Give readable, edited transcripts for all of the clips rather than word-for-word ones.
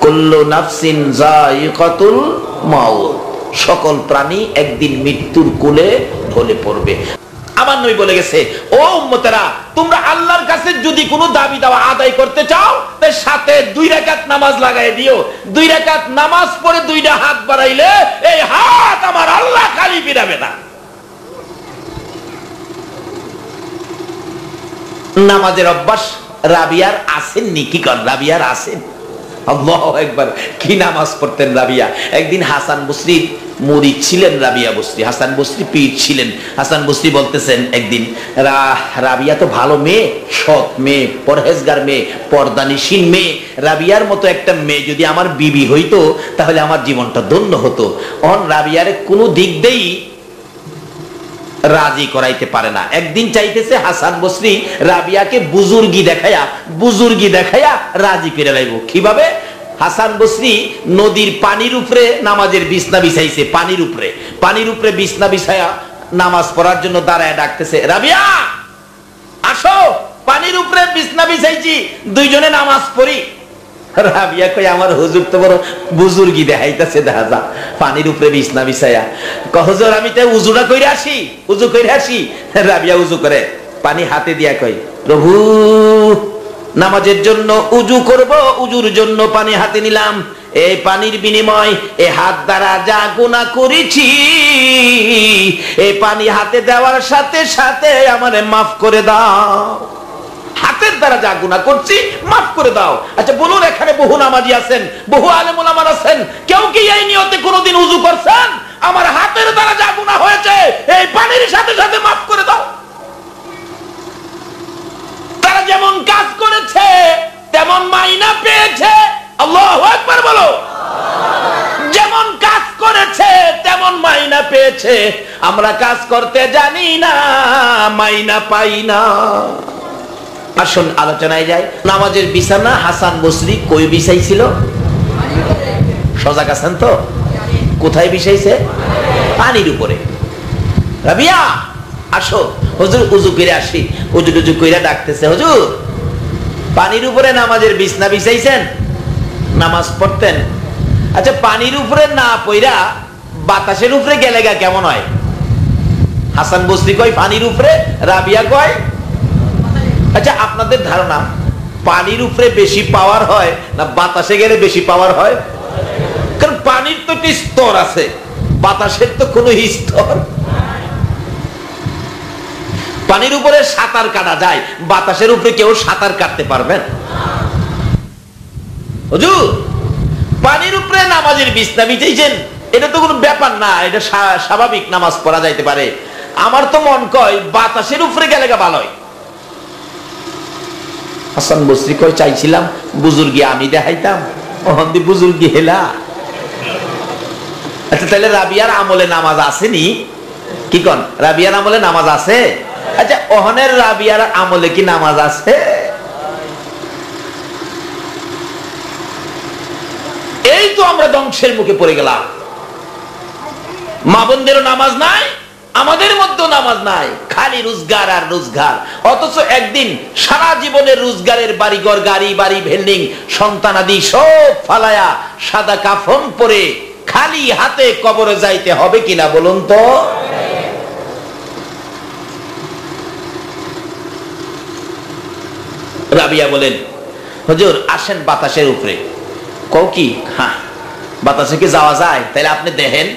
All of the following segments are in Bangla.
কুল্লু নাফসিন যায়িকাতুল মাউত, সকল প্রাণী একদিন মৃত্যুর কোলে ঢলে পড়বে। আমার নবী বলে গেছে, ও উম্মতেরা, তোমরা আল্লাহর কাছে যদি কোনো দাবি দাওয়া আদায় করতে চাও, তার সাথে 2 রাকাত নামাজ লাগাই দিও। 2 রাকাত নামাজ পড়ে 2টা হাত বাড়াইলে এই হাত আমার আল্লাহ খালি ফিরাবে না। নামাজের অভ্যাস রাবিয়ার আছেন নি? কি কর রাবিয়ার আছেন? আল্লাহু আকবার, কি নামাজ পড়তেন রাবিয়া। একদিন হাসান বসরি মুরিদ ছিলেন, রাবিয়া বসরি, হাসান বসরি পীর ছিলেন। হাসান বসরি বলতেছেন একদিন, রাবিয়া তো ভালো মেয়ে, সৎ মেয়ে, পরহেজগার মেয়ে, পর্দানিশীন মেয়ে। রাবিয়ার মতো একটা মেয়ে যদি আমার বিবি হইতো তাহলে আমার জীবনটা ধন্য হতো। রাবিয়ার কোনো দিক দিয়েই রাজি করাইতে পারে না। একদিন চাইতেছে হাসান বসরি রাবিয়াকে বুজুর্গি দেখাইয়া রাজি করে লাইব। কিভাবে? হাসান বসরি নদীর পানির উপরে নামাজের বিছনা বিছাইছে, পানির উপরে বিছনা বিছায়া নামাজ পড়ার জন্য দাঁড়ায় ডাকতেছে, রাবিয়া আসো, পানির উপরে বিছনা বিছাইছি, দুইজনে নামাজ পড়ি। রাবিয়া কই, আমার হুজুর তো বড় বুজুর্গি দেখাইতেছে, দেখা যা পানির উপরে বিছনা বিছায়া। হুজুর আমি তো উজু করে আসি। রাবিয়া উজু করে পানি হাতে দিয়া কই, প্রভু নামাজের জন্য উজু করব, উজুর জন্য পানি হাতে নিলাম, এই পানির বিনিময় এই হাত দ্বারা যা গুনাহ করেছি, এই পানি হাতে দেওয়ার সাথে সাথে আমারে মাফ করে দাও। হাতের দ্বারা যা গুনাহ করছি মাফ করে দাও। আচ্ছা বলুন, এখানে বহু নামাজি আছেন, বহু আলেম ওলামা আছেন, কেউ কি এই নিয়তে কোনোদিন উজু করছেন, আমার হাতের দ্বারা যা গুনাহ হয়েছে এই পানির সাথে সাথে মাফ করে দাও? তারা যেমন কাজ করেছে তেমন মাইনা পেয়েছে। আল্লাহু আকবার বলো। যেমন কাজ করেছে তেমন মাইনা পেয়েছে। আমরা কাজ করতে জানি না, মাইনা পাই না। আসুন আলোচনায় যাই। নামাজের বিছানা হাসান বসরি কই বিছাইছিল? সজাগ আছেন তো? কোথায় বিছাইছে? পানির উপরে। রাবিয়া আসো, হুজুর উজু করে আসি। উজু কইরা ডাকতেছে, হুজুর পানির উপরে নামাজের বিছনা বিছাইছেন, নামাজ পড়তেন। আচ্ছা পানির উপরে না পইরা বাতাসের উপরে গেলে কেমন হয়? হাসান বসরি কয় পানির উপরে, রাবিয়া কয়। আচ্ছা আপনাদের ধারণা পানির উপরে বেশি পাওয়ার হয় না বাতাসে গেলে বেশি পাওয়ার হয়? কারণ পানির তো একটি স্তর আছে, বাতাসের তো কোনো স্তর। পানির উপরে সাঁতার কাটা যায়, বাতাসের উপরে কেউ সাঁতার কাটতে পারবেন? হুজুর পানির উপরে নামাজের বিছনা বিছাইছেন, এটা তো কোনো ব্যাপার না, এটা স্বাভাবিক, নামাজ পড়া যাইতে পারে। আমার তো মন কয় বাতাসের উপরে গেলে ভালো হয়। হাসান বসরি কয়, চাইছিলাম বুজুর্গি আমি দেখাইতাম, ওহন্দি বুজুর্গি হেলা। আচ্ছা তাহলে রাবিয়ার আমলে নামাজ আসেনি? কি কন, রাবিয়ার আমলে নামাজ আছে? আচ্ছা ওহনের রাবিয়ার আমলে কি নামাজ আছে? এই তো আমরা ধ্বংসের মুখে পড়ে গেলাম। মা বোনদেরও নামাজ নাই, আমাদের মধ্যে নামাজ নাই, খালি রোজগার আর রোজগার। অথচ একদিন সারা জীবনের রোজগারের বাড়িঘর, গাড়ি বাড়ি, বিল্ডিং, সন্তানাদি সব ফালায়া সাদা কাফন পরে খালি হাতে কবরে যাইতে হবে কিনা বলুন তো? রাবিয়া বলেন, হুজুর আসেন বাতাসের উপরে। কও কি? হ্যাঁ বাতাসে কি যাওয়া যায়? তাহলে আপনি দেখেন।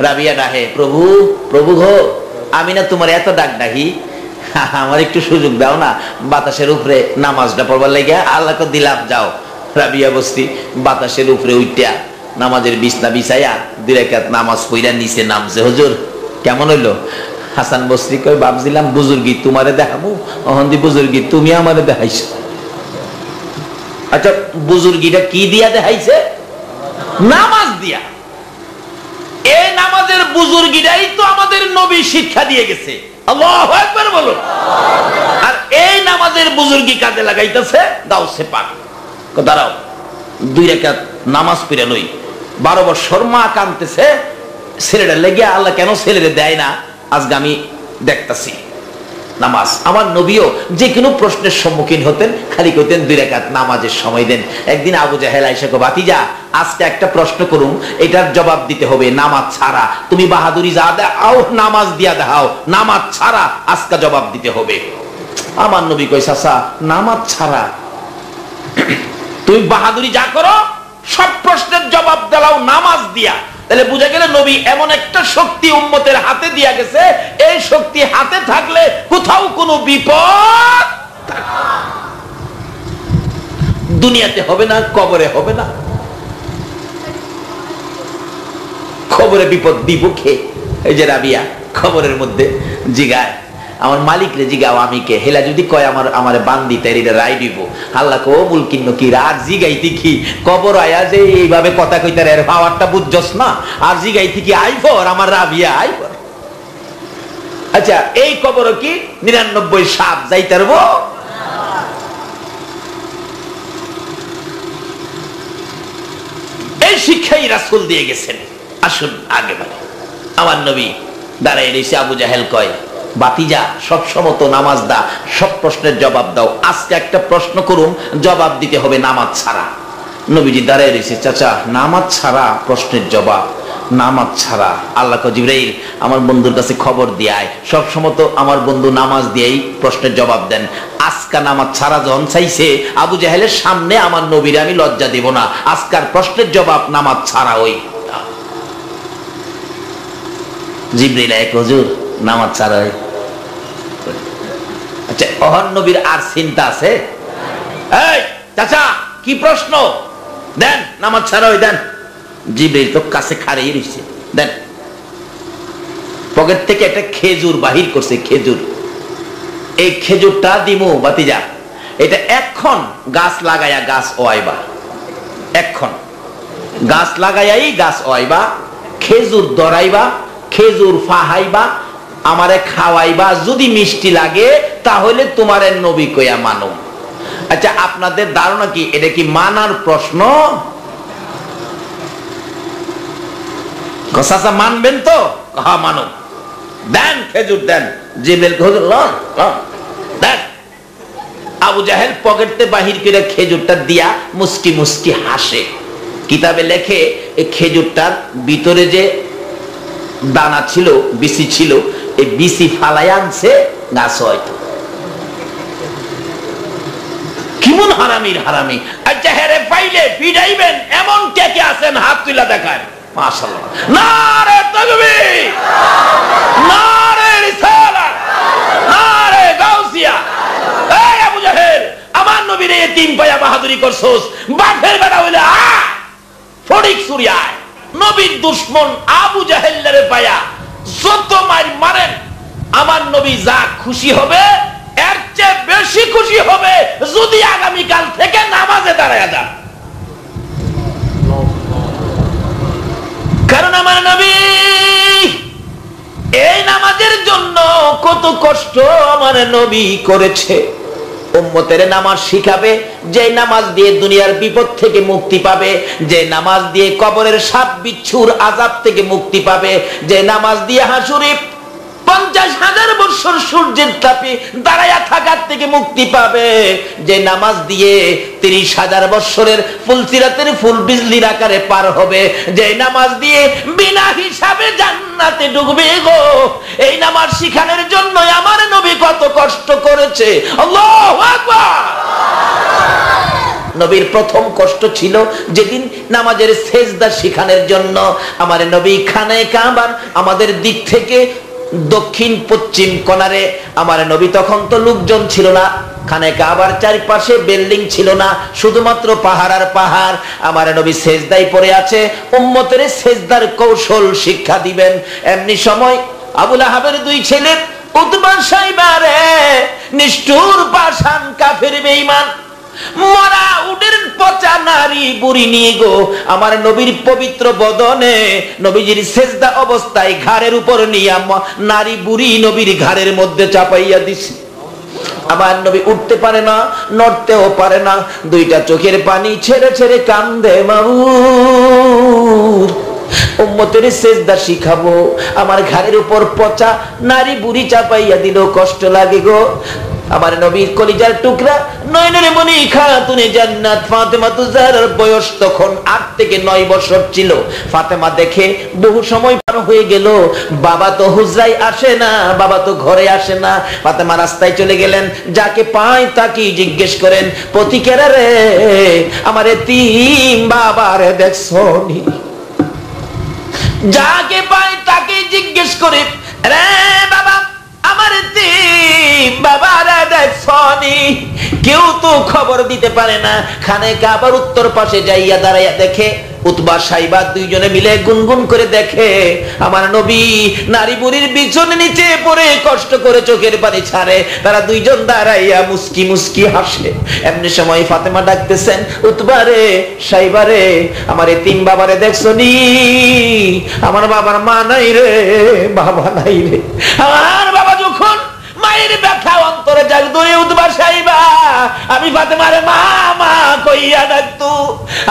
রাবিয়া ডাহে, প্রভু প্রভু গো, আমি না তোমার এত ডাক ডাকি, আমার একটু সুযোগ দাও না, বাতাসের উপরে নামাজটা পড়বার লেগে। আল্লাহকে দিলাম, যাও। রাবিয়া বসতি বাতাসের উপরে উঠা নামাজের বিছনা বিছাইয়া 2 রাকাত নামাজ পড়া নিচে নামছে। হুজুর কেমন হইলো? হাসান বসরি কই, ভাবছিলাম বুজুর্গি তোমারে দেখাবো, অহন্দি বুজুর্গি তুমি আমারে দেখাইছো। আচ্ছা বুজুর্গিটা কি দিয়া দেখাইছে? নামাজ দিয়া। এই নামাজের বুজুর্গিটাই তো আমাদের নবী শিক্ষা দিয়ে গেছে। আল্লাহু আকবার বলো। আর এই নামাজের বুজুর্গি কাজে লাগাইতেছে গাউসে পাক। দাঁড়াও 2 রাকাত নামাজ পড়ে লই। 12 বছর মা কাঁদতেছে, ছেলেটা লেগে আল্লাহ কেন ছেলেরে দেয় না, আজকে আমি দেখতাছি। নামাজ। আমার নবীও যে কোনো প্রশ্নের সম্মুখীন হতেন, খালি কইতেন 2 রাকাত নামাজের সময় দেন। একদিন আবু জাহেল আয়েশা কো, ভাতিজা আজকে একটা প্রশ্ন করুম, এটার জবাব দিতে হবে নামাজ ছাড়া। তুমি বাহাদুরি যা দাও নামাজ দিয়া দাও, নামাজ ছাড়া আজকে জবাব দিতে হবে। আমার নবী কই, চাচা নামাজ ছাড়া তুমি বাহাদুরি যা করো সব প্রশ্নের জবাব দাও নামাজ দিয়া। তাহলে বুঝা গেল নবী এমন একটা শক্তি উম্মতের হাতে দিয়া গেছে, এই শক্তি হাতে থাকলে কোথাও কোনো বিপদ দুনিয়াতে হবে না, কবরে হবে না। খবরে বিপদ দিব কে? এই যে রাবিয়া খবরের মধ্যে জিগায়, আমার মালিক রে জিগাও আমি কে? হেলা যদি কয় আমার বান্দি তাইরে রাই দিব। আল্লাহ কো মুলকিন কি আর জিগাইতি কি কবর আয়া যে এইভাবে কথা কইতার এর পাওয়ারটা বুঝছস না? আর জিগাইতি কি আইফর আমার রাবিয়া আইফর। আচ্ছা এই কবর কি 99 সাপ যাইতারবো? এই শিক্ষাই রাসূল দিয়ে গেছেন। আসুন আগে বাড়ি। আমার নবী দাঁড়ায় রয়েছে, আবু জাহেল কয়, বাতিজা সবসময় তো নামাজ দা, সব প্রশ্নের জবাব দাও, আজকে একটা প্রশ্ন করুম জবাব দিতে হবে নামাজ ছাড়া। নবীজি দাঁড়ায় রয়েছে, চাচা নামাজ ছাড়া প্রশ্নের জবাব, নামাজ ছাড়া। আল্লাহ কয়, জিবরাইল আমার বন্ধুর কাছে খবর দিয়ায়, সবসময় তো আমার বন্ধু নামাজ দিয়েই প্রশ্নের জবাব দেন, আজকা নামাজ ছাড়া যখন চাইছে আবু জাহেলের সামনে আমার নবীর আমি লজ্জা দেব না, আজকার প্রশ্নের জবাব নামাজ ছাড়া। ওই জিবরাইল এক, হুজুর নামাজ ছাড়া হয়। আচ্ছা ওহর নবীর আর চিন্তা আছে? এই চাচা কি প্রশ্ন দেন, নামাজ ছাড়া হয় দেন। জিবরাইল তো কাছে খাড়িয়ে রইছে, দেন। পকেট থেকে একটা খেজুর বাহির করছে, খেজুর। এই খেজুরটা দিমু বাতিজা, এটা এখন গাছ লাগাইয়া গাছ ওয়াইবা, এখন গাছ লাগাইয়াই গাছ ওয়াইবা, খেজুর ধরাইবা, খেজুর ফাহাইবা, আমারে খাওয়াইবা, যদি মিষ্টি লাগে তাহলে তোমার নবী কইয়া মানো। আচ্ছা আপনাদের ধারণা কি এটা কি মানার প্রশ্ন? চাচা মানবেন তো? হ্যাঁ মানো, দেন খেজুর দেন। জিবরাইল হুজুর লন লন দেন। আবু জাহেল পকেটে বাহির করে খেজুরটা দিয়া মুস্কি মুস্কি হাসে। কিতাবে লেখে এই খেজুরটার ভিতরে যে দানা ছিল, বিসি ছিল, এই বিসি ফালাই আনছে গাছ। হয়তো কেমন হারামির হারামি। আচ্ছা হেরে পাইলে পিড়াইবেন এমন কে কে আছেন হাত তুলা দেখায়? মাশাআল্লাহ, নারে তাকবীর, নারে রিসালাত, নারে গাউসিয়া। এই আবু জাহেল আমার নবীর এতিম পায়া বাহাদুরি করছস, বাপের বেটা হইলে ফটিক সুরিয়ায় নবীর দুশমন আবু জাহেলের পায়া যত মার মারেন আমার নবী যা খুশি হবে এর চেয়ে বেশি খুশি হবে যদি আগামীকাল থেকে নামাজে দাঁড়ায় যান। কারণ আমার নবী এই নামাজের জন্য কত কষ্ট আমার নবী করেছে। উম্মতের নামাজ শিখাবে, যে নামাজ দিয়ে দুনিয়ার বিপদ থেকে মুক্তি পাবে, যে নামাজ দিয়ে কবরের সাপ বিচ্ছুর আযাব থেকে মুক্তি পাবে, যে নামাজ দিয়ে হাসুরে 50,000 বছর সূর্যের তাপে দাঁড়ায়া থাকার থেকে মুক্তি পাবে, যে নামাজ দিয়ে 30,000 বছরের ফুলসিরাতের ফুল বিজলির আকারে পার হবে, যে নামাজ দিয়ে বিনা হিসাবে জান্নাতে ঢুকবে গো। এই নামাজ শিখানোর জন্য আমার নবী কত কষ্ট করেছে। আল্লাহু আকবার। নবীর প্রথম কষ্ট ছিল যেদিন নামাজের সেজদা শিখানোর জন্য আমার নবী খানায়ে কাবার আমাদের দিক থেকে দক্ষিণ পশ্চিম কোণারে, আমার নবী তখন তো লোকজন ছিল না, খানায়ে কাবার চারপাশে বিল্ডিং ছিল না, শুধুমাত্র পাহাড় আর পাহাড়। আমার নবী সেজদায় পড়ে আছে, উম্মতের সেজদার কৌশল শিক্ষা দিবেন। এমনি সময় আবু লাহাবের 2 ছেলে উতবা সাইবা রে, নিষ্ঠুর পাষাণ কাফের বেঈমান, মরা উটের পচা নারী বুড়ি নিয়ে গো আমার নবীর পবিত্র বদনে নবীজির সেজদা অবস্থায় ঘাড়ের উপর নিয়ে নারী বুড়ি নবীর ঘাড়ের মধ্যে চাপাইয়া দিছে। আমার নবী উঠতে পারে না, নড়তেও পারে না, 2টা চোখের পানি ছেড়ে ছেড়ে কান্দে। মাউর উম্মতের সেজদা শিখাবো, আমার ঘাড়ের উপর পচা নারী বুড়ি চাপাইয়া দিল, কষ্ট লাগে গো। আমার নবীর কলিজার টুকরা নয়নের মণি খাতুনে জান্নাত ফাতেমা তুজারার বয়স তখন 8 থেকে 9 বছর ছিল। ফাতেমা দেখে বহু সময় পার হয়ে গেল, বাবা তো হুজরায় আসে না, বাবা তো ঘরে আসে না। ফাতেমা রাস্তায় চলে গেলেন, যাকে পায় তাকে জিজ্ঞেস করেন, পথিকেরা রে, আমার এতিম বাবারে দেখছনি? যাকে পায় তাকে জিজ্ঞেস করে, রে বাবা, আমার এতিম বাবারে দেখছনি? কেউ তো খবর দিতে পারে না। খানে কাবার উত্তর পাশে যাইয়া দাঁড়াইয়া দেখে উতবা সাইবা দুইজনে মিলে গুনগুন করে দেখে আমার নবী নারী বুড়ির বিছানার নিচে পড়ে কষ্ট করে চোখের পানি ছাড়ে। তারা দুইজন দাঁড়াইয়া মুস্কি মুস্কি হাসে। এমনি সময় ফাতেমা ডাকতেছেন, উতবা রে, সাইবা রে, আমার এতিম বাবারে দেখছনি? আমার বাবার মা নাই রে, বাবা নাই রে। আমার বাবা যখন মায়ের ব্যথা অন্তরে জাগ ধরে উতবা সাইবা আমি ফাতেমারে মা মা কইয়া ডাকতো।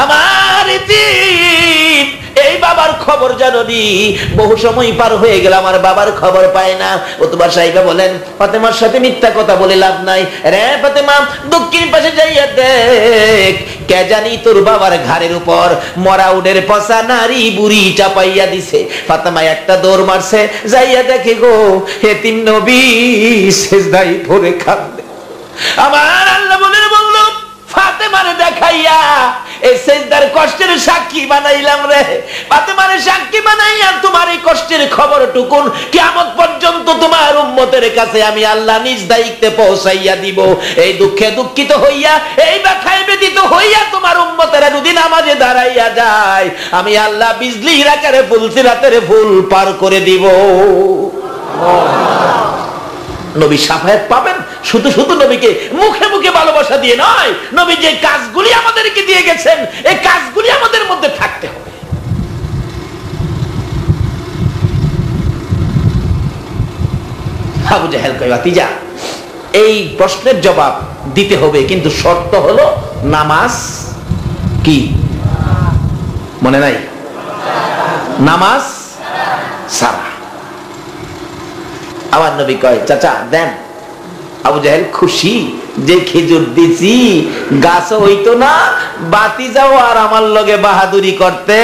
আমার এতিম এই বাবার খবর জানোনি? বহু সময় পার হয়ে গেল, আমার বাবার খবর পায় না। উতবা সাইবা বলেন, ফাতেমার সাথে মিথ্যা কথা বলে লাভ নাই রে ফাতেমা, দক্ষিণ পাশে যাইয়া দেখ, কে জানি তোর বাবার ঘাড়ের উপর মরা উডের পচা নারী বুড়ি চাপাইয়া দিছে। ফাতেমা একটা দৌড় মারছে, যাইয়া দেখে গো এতিম নবী সেজদায় পড়ে কাঁদে। আমার আল্লাহ বলল, ফাতেমারে দেখাইয়া এই সেজদার কষ্টের সাক্ষী বানাইলাম রে। ফাতেমারে সাক্ষী বানাইয়া তোমার এই কষ্টের খবর টুকুন কিয়ামত পর্যন্ত তোমার উম্মতের কাছে আমি আল্লাহ নিজ দায়িত্বে পৌঁছাইয়া দিব। এই দুঃখে দুঃখিত হইয়া, এই ব্যথায় ব্যথিত হইয়া তোমার উম্মতেরা যদি নামাজে দাঁড়াইয়া যায়, আমি আল্লাহ বিজলির আকারে ফুলসিরাতের ফুল পার করে দিব। নবী সাফায়াত পাবেন শুধু শুধু নবীকে মুখে মুখে ভালোবাসা দিয়ে নয়, নবী যে কাজগুলি আমাদেরকে দিয়ে গেছেন এই কাজগুলি আমাদের মধ্যে থাকতে হবে। আবু জাহেল কয়, ভাতিজা, এই প্রশ্নের জবাব দিতে হবে, কিন্তু শর্ত হলো নামাজ কি মনে নাই? নামাজ সারা। আমার নবী কয়, চাচা দেন। আবু জাহেল খুশি যে খেজুর দিছি গাছ হইতো না, বাতি যাও আর আমার লগে বাহাদুরি করতে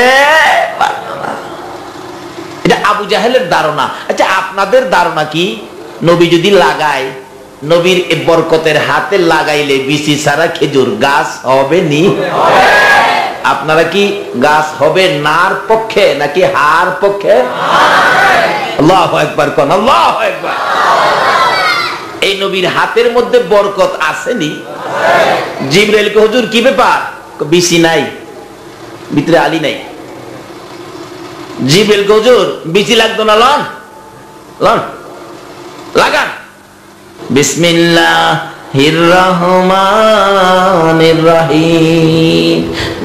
পারতো না। এটা আবু জাহেলের ধারণা। আচ্ছা, আপনাদের ধারণা কি? নবী যদি লাগায়, নবীর বরকতের হাতে লাগাইলে বিচি ছাড়া খেজুর গাছ হবে নি? আপনারা কি গাছ হবে নার পক্ষে নাকি হার পক্ষে? আল্লাহু আকবার কোন, আল্লাহু আকবার। এই নবীর হাতের মধ্যে বরকত আসেনি? জিবরাইল কে, হুজুর কি ব্যাপার? বিচি নাই, ভিতরে আলী নাই। জিবরাইল কে, হুজুর বিচি লাগতো না, লন লন লাগান। বিসমিল্লাহির রহমানির রহিম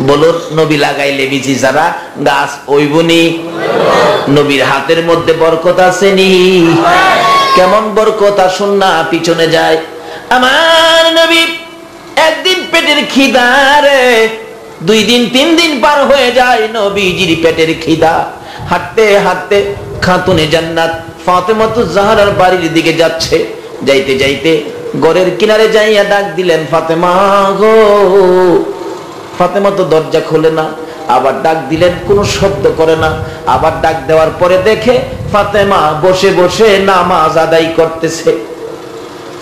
বলো, নবী লাগাইলে বিচি ছাড়া গাছ হইবনি। নবীর হাতের মধ্যে বরকত আসেনি? কেমন বরকত আসুন না পিছনে যায়। আমার নবী একদিন পেটের খিদারে 2 দিন 3 দিন পার হয়ে যায়, নবীজির পেটের খিদা। হাঁটতে হাঁটতে খাতুনে জান্নাত ফাতেমা জাহরার বাড়ির দিকে যাচ্ছে। যাইতে যাইতে ঘরের কিনারে যাইয়া ডাক দিলেন, ফাতেমা গো। ফাতেমা তো দরজা খোলে না, আবার ডাক দিলেন, কোনো শব্দ করে না। আবার ডাক দেওয়ার পরে দেখে ফাতেমা বসে বসে নামাজ আদায় করতেছে।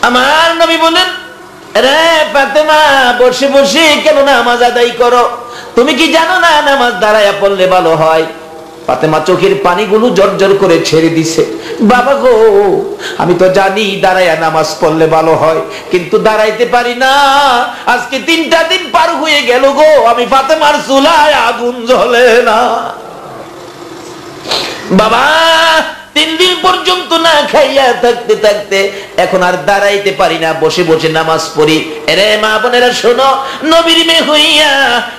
আমার নবী বলেন, রে ফাতেমা, বসে বসে কেন নামাজ আদায় করো? তুমি কি জানো না নামাজ দাঁড়াইয়া পড়লে ভালো হয়? ফাতেমা চোখের পানিগুলো জর্জর করে ছেড়ে দিছে। বাবা গো, আমি তো জানি দাঁড়াইয়া নামাজ পড়লে ভালো হয়, কিন্তু দাঁড়াইতে পারি না। আজকে 3টা দিন পার হয়ে গেল গো, আমি ফাতেমার চুলায় আগুন জ্বলে না। বাবা 3 দিন পর্যন্ত না খাইয়া থাকতে থাকতে এখন আর দাঁড়াইতে পারি না, বসে বসে নামাজ পড়ি। এরে মা বোনেরা শোনো, নবীর মেয়ে হইয়া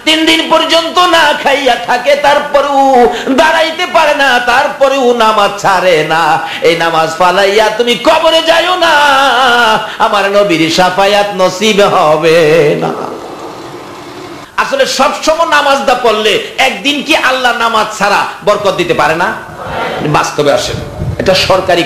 3 দিন পর্যন্ত না খাইয়া থাকে, তারপরেও দাঁড়াইতে পারে না, তারপরেও নামাজ ছাড়ে না। এই নামাজ ফালাইয়া তুমি কবরে যাইও না, আমার নবীর শাফায়াত নসিব হবে না। আসলে সবসময় নামাজটা পড়লে একদিন কি আল্লাহ নামাজ ছাড়া বরকত দিতে পারে না? বাস্তবে আসেন, এটা সরকারি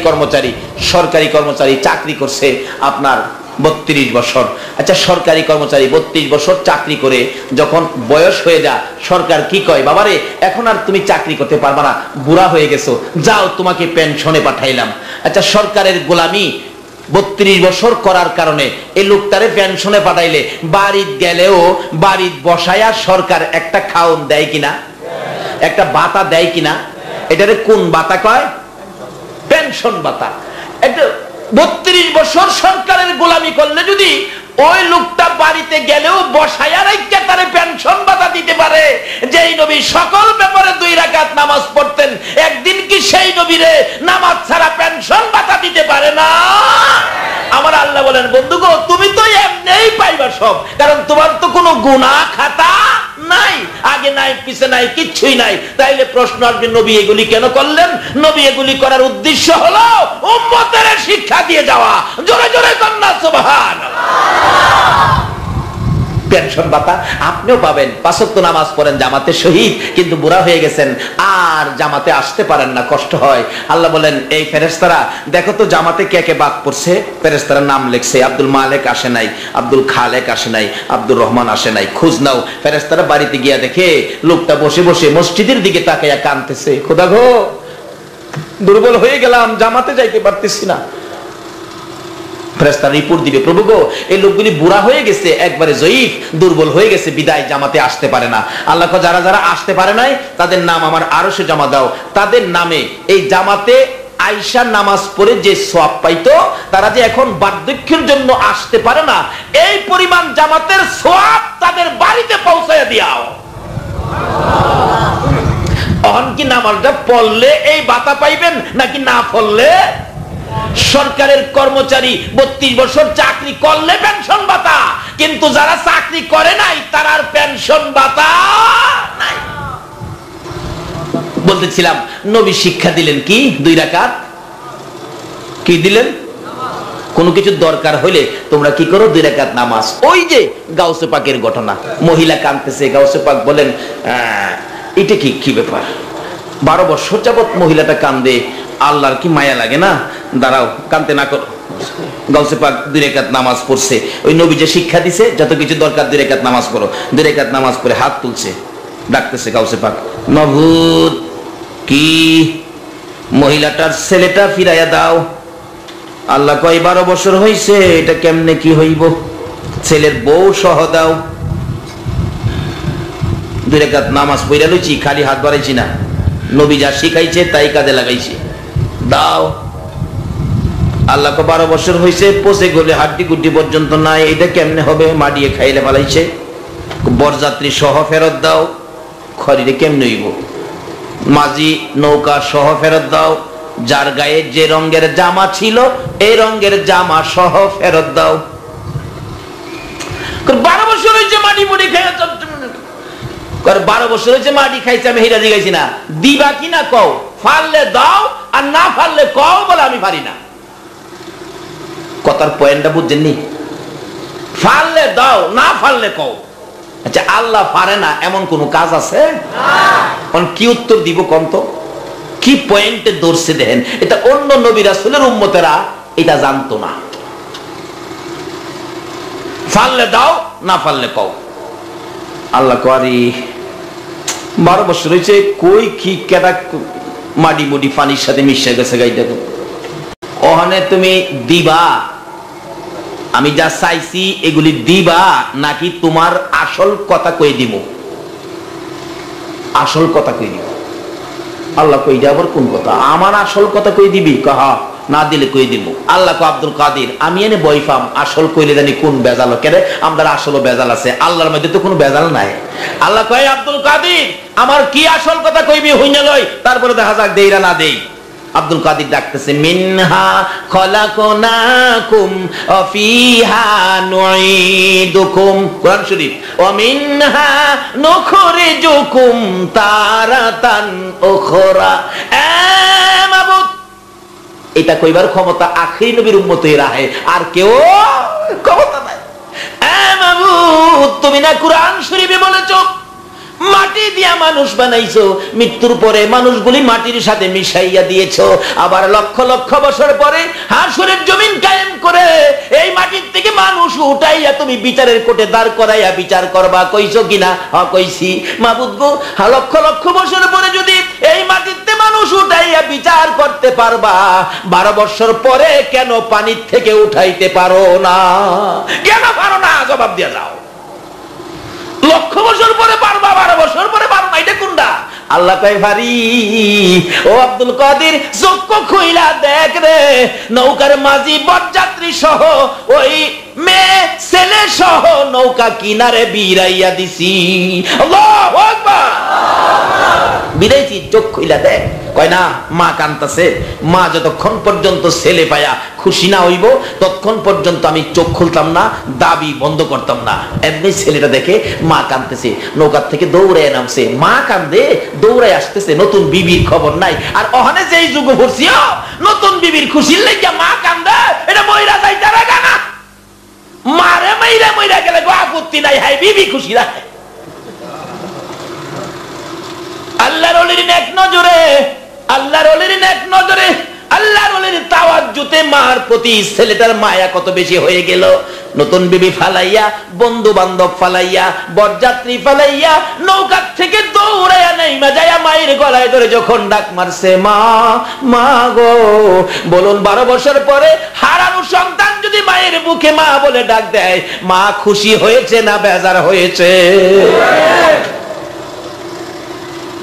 কর্মচারী চাকরি করছে আপনার 32 বছর। আচ্ছা, সরকারি কর্মচারী 32 বছর চাকরি করে যখন বয়স হয়ে যায়, সরকার কি কয়, বাবারে এখন আর তুমি চাকরি করতে পারবা না, বুড়া হয়ে গেছো, যাও তোমাকে পেনশনে পাঠাইলাম। আচ্ছা, সরকারের গোলামি 32 বছর করার কারণে এই লোকটারে পেনশনে পাঠাইলে বাড়িত গেলেও বাড়িত বসায়া সরকার একটা খাওন দেয় কিনা, একটা ভাতা দেয় কিনা? এটারে কোন ভাতা কয়? পেনশন ভাতা। এটা 32 বছর সরকারের গোলামি করলে যদি ওই লোকটা বাড়িতে গেলেও বসায়া রাইখা তারে পেনশন ভাতা দিতে পারে, যেই নবী সকল ব্যাপারে 2 রাকাত নামাজ পড়তেন, একদিন কি সেই নবীরে নামাজ ছাড়া পেনশন ভাতা দিতে পারে না? আমার আল্লাহ বলেন, বন্ধু গো, তুমি তো এমনিই পাইবা সব, কারণ তোমার তো কোনো গুনাহ খাতা নাই, আগে নাই পিছে নাই, কিচ্ছুই নাই। তাইলে প্রশ্ন আসবে, নবী এগুলি কেন করলেন? নবী এগুলি করার উদ্দেশ্য হলো উম্মতের শিক্ষা দিয়ে যাওয়া। জোরে জোরে কন্যা সুবহানাল্লাহ। পেনশন ভাতা আপনিও পাবেন, 5 ওয়াক্ত নামাজ পড়েন, জামাতে শহীদ, কিন্তু বুড়া হয়ে গেছেন, আর জামাতে আসতে পারেন না, কষ্ট হয়। আল্লাহ বলেন, এই ফেরেশতারা দেখো তো জামাতে কে কে বাদ পড়ছে। ফেরেশতারা নাম লিখছে, আব্দুল মালিক আসে নাই, আব্দুল খালেক আসে নাই, আব্দুর রহমান আসে নাই, খোঁজ নাও। ফেরেশতারা বাড়িতে গিয়া দেখে লোকটা বসে বসে মসজিদের দিকে তাকাইয়া কাঁদতেছে, খোদা গো, দুর্বল হয়ে গেলাম, জামাতে যাইতে পারতেছি না। ফেরেশতারা রিপোর্ট দিবে, প্রভু গো, এই লোকগুলি বুড়া হয়ে গেছে, একবারে জয়ীফ, দুর্বল হয়ে গেছে, বিদায়, জামাতে আসতে পারে না। আল্লাহ কয়, যারা যারা আসতে পারে নাই তাদের নাম আমার আরশে জমা দাও। তাদের নামে এই জামাতে আয়েশা নামাজ পড়ে যে সওয়াব পাইতো, তারা যে এখন বার্ধক্যের জন্য আসতে পারে না, এই পরিমাণ জামাতের সওয়াব তাদের বাড়িতে পৌঁছায় দিও। অহন কি নামাজটা পড়লে এই ভাতা পাইবেন, নাকি না পড়লে? সরকারের কর্মচারী 32 বছর চাকরি করলে পেনশন ভাতা, কিন্তু যারা চাকরি করে নাই তার আর পেনশন ভাতা নাই। বলতেছিলাম, নবী শিক্ষা দিলেন কি? 2 রাকাত। কি দিলেন? কোনো কিছু দরকার হইলে তোমরা কি করো? 2 রাকাত নামাজ। ওই যে গাউসে পাকের ঘটনা, মহিলা কাঁদতেছে, গাউসে পাক বলেন, এটা কি ব্যাপার? 12 বছর যাবত মহিলাটা কান্দে, আল্লাহর কি মায়া লাগে না? দাঁড়াও, কাঁদতে না করো। গাউসে পাক 2 রাকাত নামাজ পড়ছে, ওই নবী যে শিক্ষা দিছে, যত কিছু দরকার 2 রাকাত নামাজ পড়ো। 2 রাকাত নামাজ পড়ে হাত তুলছে, ডাকতেছে গাউসে পাক, মাবুদ, কি মহিলাটার ছেলেটা ফিরাইয়া দাও। আল্লাহ কয়, 12 বছর হইছে, এটা কেমনে কি হইব? ছেলের বউ সহ দাও। 2 রাকাত নামাজ পড়া লইছি, খালি হাত বাড়াইছি না, নবী যা শিখাইছে তাই কাজে লাগাইছে, দাও। আল্লাহ কয়, 12 বছর হইছে, পচে গলে হাড্ডি গুড্ডি পর্যন্ত নাই, এটা কেমনে হবে? মাডিয়ে খাইলে পালাইছে। বরযাত্রী সহ ফেরত দাও। খরিরে কেমনে হইব? মাঝি নৌকা সহ ফেরত দাও। যার গায়ে যে রঙের জামা ছিল এই রঙের জামা সহ ফেরত দাও। 12 বছর হয়েছে মাটি মুড়ি খেয়ে, 12 বছর হয়েছে মাটি খাইছে, আমি হিরাজি গাইছি না, দিবা কিনা কও, ফাললে দাও, আর না ফাললে কও, বলে আমি পারি না। কথার পয়েন্টটা বুঝছেননি? ফাললে দাও, না ফাললে কও। আচ্ছা, আল্লাহ পারে না এমন কোন কাজ আছে? কি উত্তর দিব কোন তো? কি পয়েন্টে ধরছে দেখেন, এটা অন্য নবী রাসূলের উম্মতেরা এটা জানতো না। ফাললে দাও, না ফাললে কও। আল্লাহ করি 12 বছর হয়েছে, কই কি কেটা মাটি মুডি পানির সাথে মিশে গেছে গাইটা। ওখানে তুমি দিবা, আমি যা চাইছি এগুলি দিবা, নাকি তোমার আসল কথা কই দিব? আসল কথা কই দিব। আল্লাহ কই, আবার কোন কথা? আমার আসল কথা কই দিবি? কহা, না দিলে কই দিব। আল্লাহ কো, আব্দুল কাদের, আমি এনে বই পাম, আসল কইলে জানি কোন বেজাল কেন? আমরা আসল বেজাল আছে, আল্লাহর মধ্যে তো কোনো বেজাল নাই। আল্লাহ কয়, আব্দুল কাদের, আমার কি আসল কথা কইবি হইনা লই, তারপরে দেখা যাক দেইরা না দেই। আব্দুল কাদের ডাকতেছে, মিনহা খলাকনাকুম ওয়া ফিহা নুঈদুকুম, কোরআন শরীফ, ওয়া মিনহা নুখরিজুকুম তারাতান উখরা। মাবুদ, এটা কইবার ক্ষমতা আখির নবীর উম্মতের রাহে, আর কেউ ক্ষমতা নাই। মাবুদ, মাবুদ তুমি না কোরআন শরীফে বলেছো মাটি দিয়া মানুষ বানাইছো, মৃত্যুর পরে মানুষগুলি মাটির সাথে মিশাইয়া দিয়েছো, আবার লক্ষ লক্ষ বছর পরে হাসরের জমিন কায়েম করে এই মাটির থেকে মানুষ উঠাইয়া তুমি বিচারের কোর্টে দাঁড় করাইয়া বিচার করবা, কইছো কিনা? কইছি। মাবুদ গো, লক্ষ লক্ষ বছর পরে যদি এই মাটিতে মানুষ উঠাইয়া বিচার করতে পারবা, 12 বছর পরে কেন পানির থেকে উঠাইতে পারো না? কেন পারো না? জবাব দিয়ে যাও। লক্ষ বছর পরে পারবা, 12 বছর পরে পারো না, এটা কোনটা? আল্লাহ কয় ভারি ও আব্দুল কাদের, চক্ষু খুইলা দেখ রে, নৌকার মাঝি বরযাত্রী সহ ওই মেয়ে ছেলে সহ নৌকা কিনারে বিরাইয়া দিছি। আল্লাহু আকবার। বিরাইছি, চোখ খুইলা দেখ। কয় না, মা কান্তাছে, মা যতক্ষণ পর্যন্ত ছেলে পায়া খুশি না হইব ততক্ষণ পর্যন্ত আমি চোখ খুলতাম না, দাবি বন্ধ করতাম না। এমনি ছেলেটা দেখে মা কান্দতেছে, নৌকার থেকে দৌড়ায় নামছে, মা কান্দে দৌড়ায় আসতেছে, নতুন বিবির খবর নাই। আর ওখানে যেই যুগ ভরছি নতুন বিবির খুশির লেগে মা কান্দে, এটা মইরা যাইতে রাখা না। মারে মইরা মইরা গেলে আপত্তি নাই, হাই বিবি খুশি রাখে। আল্লাহর ওলির নেক নজরে, আল্লাহর ওলির নেক নজরে, আল্লাহর ওলির তাওয়াজ্জুতে মার প্রতি ছেলেটার মায়া কত বেশি হয়ে গেল। নতুন বিবি ফালাইয়া, বন্ধু বান্ধব ফালাইয়া, বরযাত্রী ফালাইয়া নৌকার থেকে দৌড়াইয়া নেইমা যাইয়া মায়ের গলায় ধরে যখন ডাক মারছে, মা মা গো। বলুন 12 বছর পরে হারানো সন্তান যদি মায়ের বুকে মা বলে ডাক দেয়, মা খুশি হয়েছে না বেজার হয়েছে?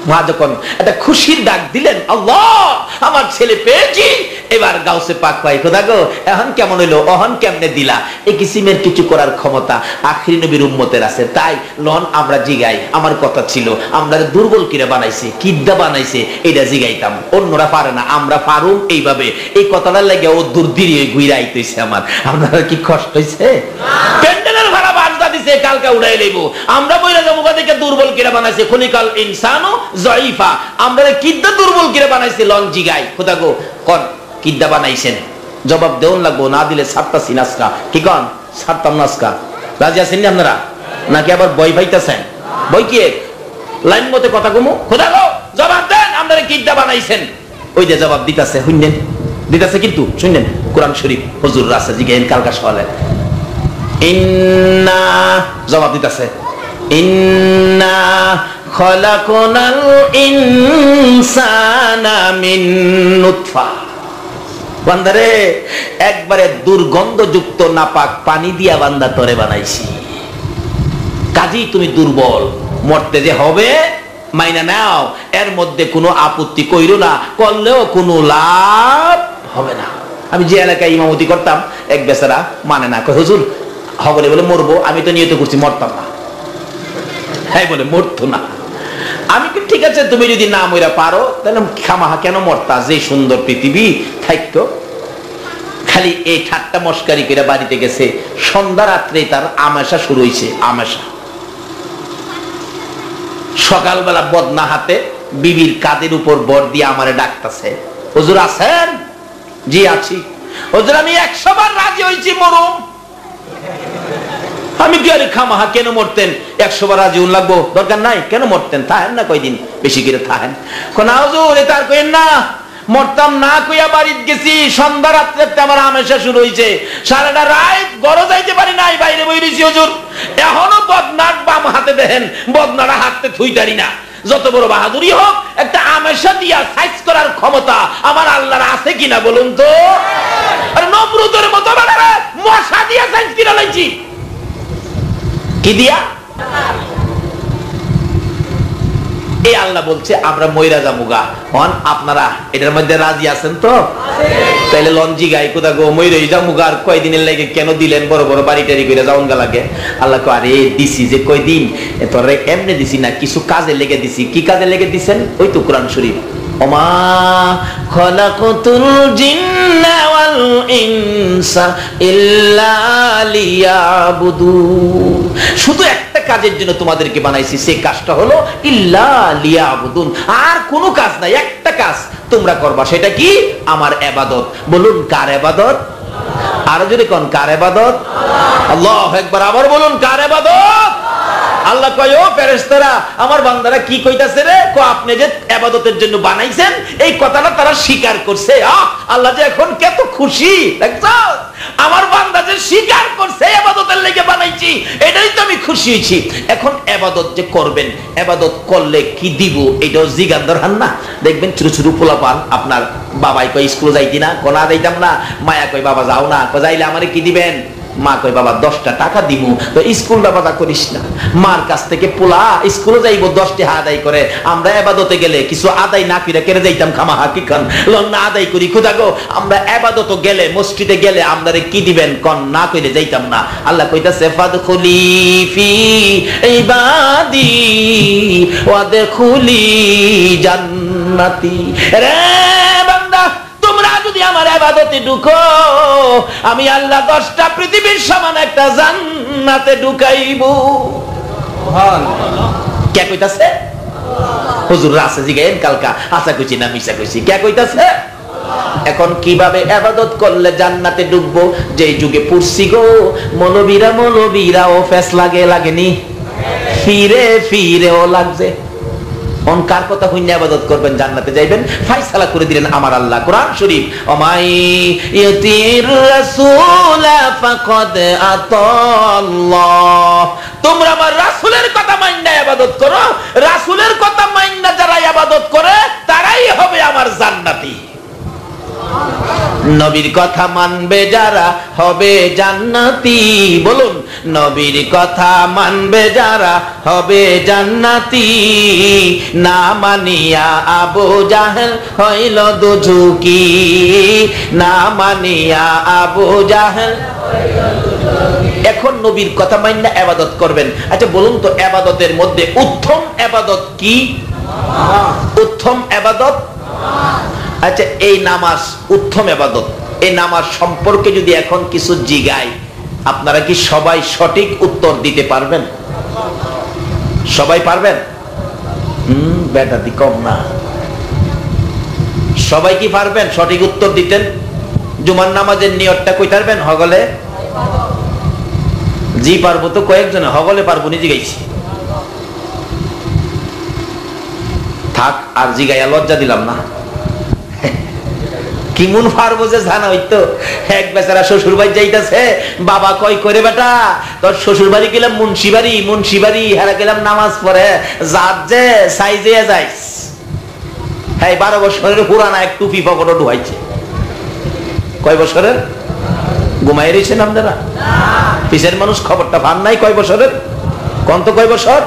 মা যখন একটা খুশির ডাক দিলেন, আল্লাহ আমার ছেলে পেয়েছি, এবার গাউসে পাক পাই, খোদা গো এখন কেমন হইলো, অহন কেমনে দিলা? এই কিসিমের কিছু করার ক্ষমতা আখিরি নবীর উম্মতের আছে। তাই লন আমরা জিগাই, আমার কথা ছিল আমরা দুর্বল কিরে বানাইছে, কিদ্দা বানাইছে, এটা জিগাইতাম। অন্যরা পারে না, আমরা পারুম এইভাবে। এই কথাটার লাগে ও দূরদিরি ঘুরে আইতেছে আমার। আপনারা কি কষ্ট হয়েছে? প্যান্ডেলের ভাড়া বাজদা দিছে, কালকে উড়াই লইব। আমরা বইরা যাবো থেকে দুর্বল কিরে বানাইছে, খনিকাল ইনসানু জয়ীফা। আমরা কিদ্দা দুর্বল কিরে বানাইছে, লন জিগাই, খোদা গো কোন কিদ্দা বানাইছেন? জবাব দেউন লাগবো, না দিলে ছাড়তাছি নাসকা। কি কন? ছাড়তাম নাসকা। রাজি আছেন আপনারা নাকি আবার বই পাইতেছেন? বই কি লাইন মতে কথা কমু? খোদা গো জবাব দেন, আপনারা কিদ্দা বানাইছেন? ওই যে জবাব দিতেছে, শুনলেন? দিতেছে কিন্তু শুনলেন, কোরআন শরীফ হুজুর রাসে জিগাইন কালকা সকালে। ইন্না জবাব দিতেছে, ইন্না খলাকনাল ইনসানা মিন নুতফা। বান্দারে একবারে দুর্গন্ধযুক্ত নাপাক পানি দিয়া বান্দা তরে বানাইছি, কাজেই তুমি দুর্বল, মরতে যে হবে মাইনা নাও, এর মধ্যে কোনো আপত্তি কইরো না, করলেও কোনো লাভ হবে না। আমি যে এলাকায় ইমামতি করতাম, এক বেচারা মানে না, কয় হুজুর হবলে বলে মরবো, আমি তো নিয়ত করছি মরতাম না। হ্যাঁ বলে মরতো না। আমি কি ঠিক আছে, তুমি যদি না মইরা পারো তাহলে খামাহা কেন মরতা? যে সুন্দর পৃথিবী থাকতো। খালি এই ঠাট্টা মস্কারি করে বাড়িতে গেছে, সন্ধ্যা রাত্রে তার আমেশা শুরু হয়েছে। আমেশা সকালবেলা বদনা হাতে বিবির কাদের উপর বর দিয়ে আমারে ডাকতেছে, হুজুর আছেন? জি আছি। হুজুর আমি 100 বার রাজি হয়েছি মরুম। আমি কি আরে খামাহা কেন মরতেন? 100 বার রাজি লাগবো, দরকার নাই, কেন মরতেন? থাহেন না কয়দিন বেশি করে থাহেন। না হুজুর এটা আর কইেন না, মরতাম না কইয়া বাড়িতে গেছি, সন্ধ্যা রাত্রে আমার আমেশা শুরু হয়েছে, সারাটা রাত গড় যাইতে পারি নাই, বাইরে বই রয়েছি হুজুর। এখনো বদনার বাম হাতে দেখেন, বদনাটা হাতে থুইতারি না। যত বড় বাহাদুরি হোক, একটা আমেশা দিয়া সাইজ করার ক্ষমতা আমার আল্লাহর আছে কিনা বলুন তো? আর নমরুদের মতো বানারে মশা দিয়া সাইজ কিনা লাইছি। কি দিয়া? এই আল্লাহ বলছে আমরা মইরা যামুগা। হন আপনারা এটার মধ্যে রাজি আছেন তো? তাইলে লঞ্জি গাই কোথা গো মইরাই যামুগা। আর কয়দিনের লাগে কেন দিলেন? বড় বড় বাড়ি টাড়ি করে যাওন গা লাগে। আল্লাহ কয় আরে দিছি যে কয়দিন, তোরে এমনি দিছি না, কিছু কাজে লেগে দিছি। কি কাজে লেগে দিছেন? ওই তো কোরআন শরীফ, ওমা খলাকতুল জিন্না ওয়াল ইনসা ইল্লা লিয়াবুদুন। শুধু একটা কাজের জন্য তোমাদেরকে বানাইছি, সেই কাজটা হলো ইল্লা লিয়াবুদুন। আর কোনো কাজ নাই, একটা কাজ তোমরা করবা, সেটা কি? আমার ইবাদত। বলুন কার ইবাদত? আরো জোরে কোন কার ইবাদত? আল্লাহু আকবার। আবার বলুন কার ইবাদত? আল্লাহ কয় ও ফেরেশতারা আমার বান্দারা কি কইতাছে রে? কো আপনি যে ইবাদতের জন্য বানাইছেন এই কথাটা তারা স্বীকার করছে। আল্লাহ যে এখন কত খুশি দেখছো, আমার বান্দা যে স্বীকার করছে ইবাদতের লাগি বানাইছি, এটাই তো আমি খুশি হইছি। এখন ইবাদত যে করবেন, ইবাদত করলে কি দিব এটাও জিজ্ঞাসা দরকার না? দেখবেন ছোট ছোট পোলাপান আপনার বাবাই কই স্কুলে যাইতি না, কোনা যাইতাম না, মায়া কই বাবা যাও না, কো যাইলে আমারে কি দিবেন? মা কই বাবা 10টা টাকা দিব। তো স্কুল বাবাটা করিস না, মার কাছ থেকে পোলা স্কুলে যাইব 10 টাকা আদায় করে, আমরা ইবাদতে গেলে কিছু আদায় না করে কেড়ে যাইতাম খামাহা কি খান লন্না আদায় করি। খুদা গো আমরা ইবাদতে গেলে মসজিদে গেলে আমারে কি দিবেন কোন না কইলে যাইতাম না। আল্লাহ কইতাছে ফাদখুলি ফি ইবাদি ওয়াদখুলি জান্নাতি। রে বান্দা তোমরা যদি আমার ইবাদতে ঢুকো আমি আল্লাহ 10টা পৃথিবীর সমান একটা জান্নাতে ঢুকাইব। সুবহানাল্লাহ। কে কইতাছে? হুজুর রাসে জিগায়েন কালকা আশা কইছি না মিছা কইছি, কে কইতাছে? এখন কিভাবে ইবাদত করলে জান্নাতে ঢুকবো? যেই যুগে পড়ছি গো মৌলবীরা ও ফেস লাগেনি, ফিরে ফিরেও লাগছে। কার কথা হইনা ইবাদত করবেন জান্নাতে যাইবেন ফয়সালা করে দিলেন আমার আল্লাহ কোরআন শরীফ, ওমাই ইউতির রাসূল ফাকাদ আতাল্লাহ। তোমরা আমার রাসূলের কথা মাইনা ইবাদত করো, রাসূলের কথা মাইনা যারা ইবাদত করে তারাই হবে আমার জান্নাতি। নবীর কথা মানবে যারা হবে জান্নাতি। বলুন নবীর কথা মানবে যারা হবে জান্নাতি। না মানিয়া আবু জাহেল হইল দুজকি, না মানিয়া আবু জাহেল। এখন নবীর কথা মাইনা ইবাদত করবেন। আচ্ছা বলুন তো ইবাদতের মধ্যে উত্তম ইবাদত কি? উত্তম ইবাদত। আচ্ছা এই নামাজ উত্তম ইবাদত, এই নামাজ সম্পর্কে যদি এখন কিছু জিগাই আপনারা কি সবাই সঠিক উত্তর দিতে পারবেন? সবাই পারবেন? বেটা দি কম না, সবাই কি পারবেন সঠিক উত্তর দিতেন? জুমার নামাজের নিয়তটা কই পারবেন? হগলে জি পারবো তো কয়েকজনে, হগলে পারবো নিজে গাইছি। থাক আর জিগাইয়া লজ্জা দিলাম না। কিমুন পারবো যে জানা হইতো। এক বেচারা শ্বশুর বাড়ি যাইতাছে, বাবা কই করে বেটা তোর শ্বশুর বাড়ি গেলাম মুন্সি বাড়ি হারা গেলাম নামাজ পড়ে যাত যে সাইজে যাইস। হ্যাঁ 12 বছরের পুরানা এক টুপি পকেটে ঢুকাইছে। কয় বছরের? ঘুমাই রয়েছেন আপনারা? পিছের মানুষ খবরটা ভান নাই কয় বছরের? কোন তো কয় বছর?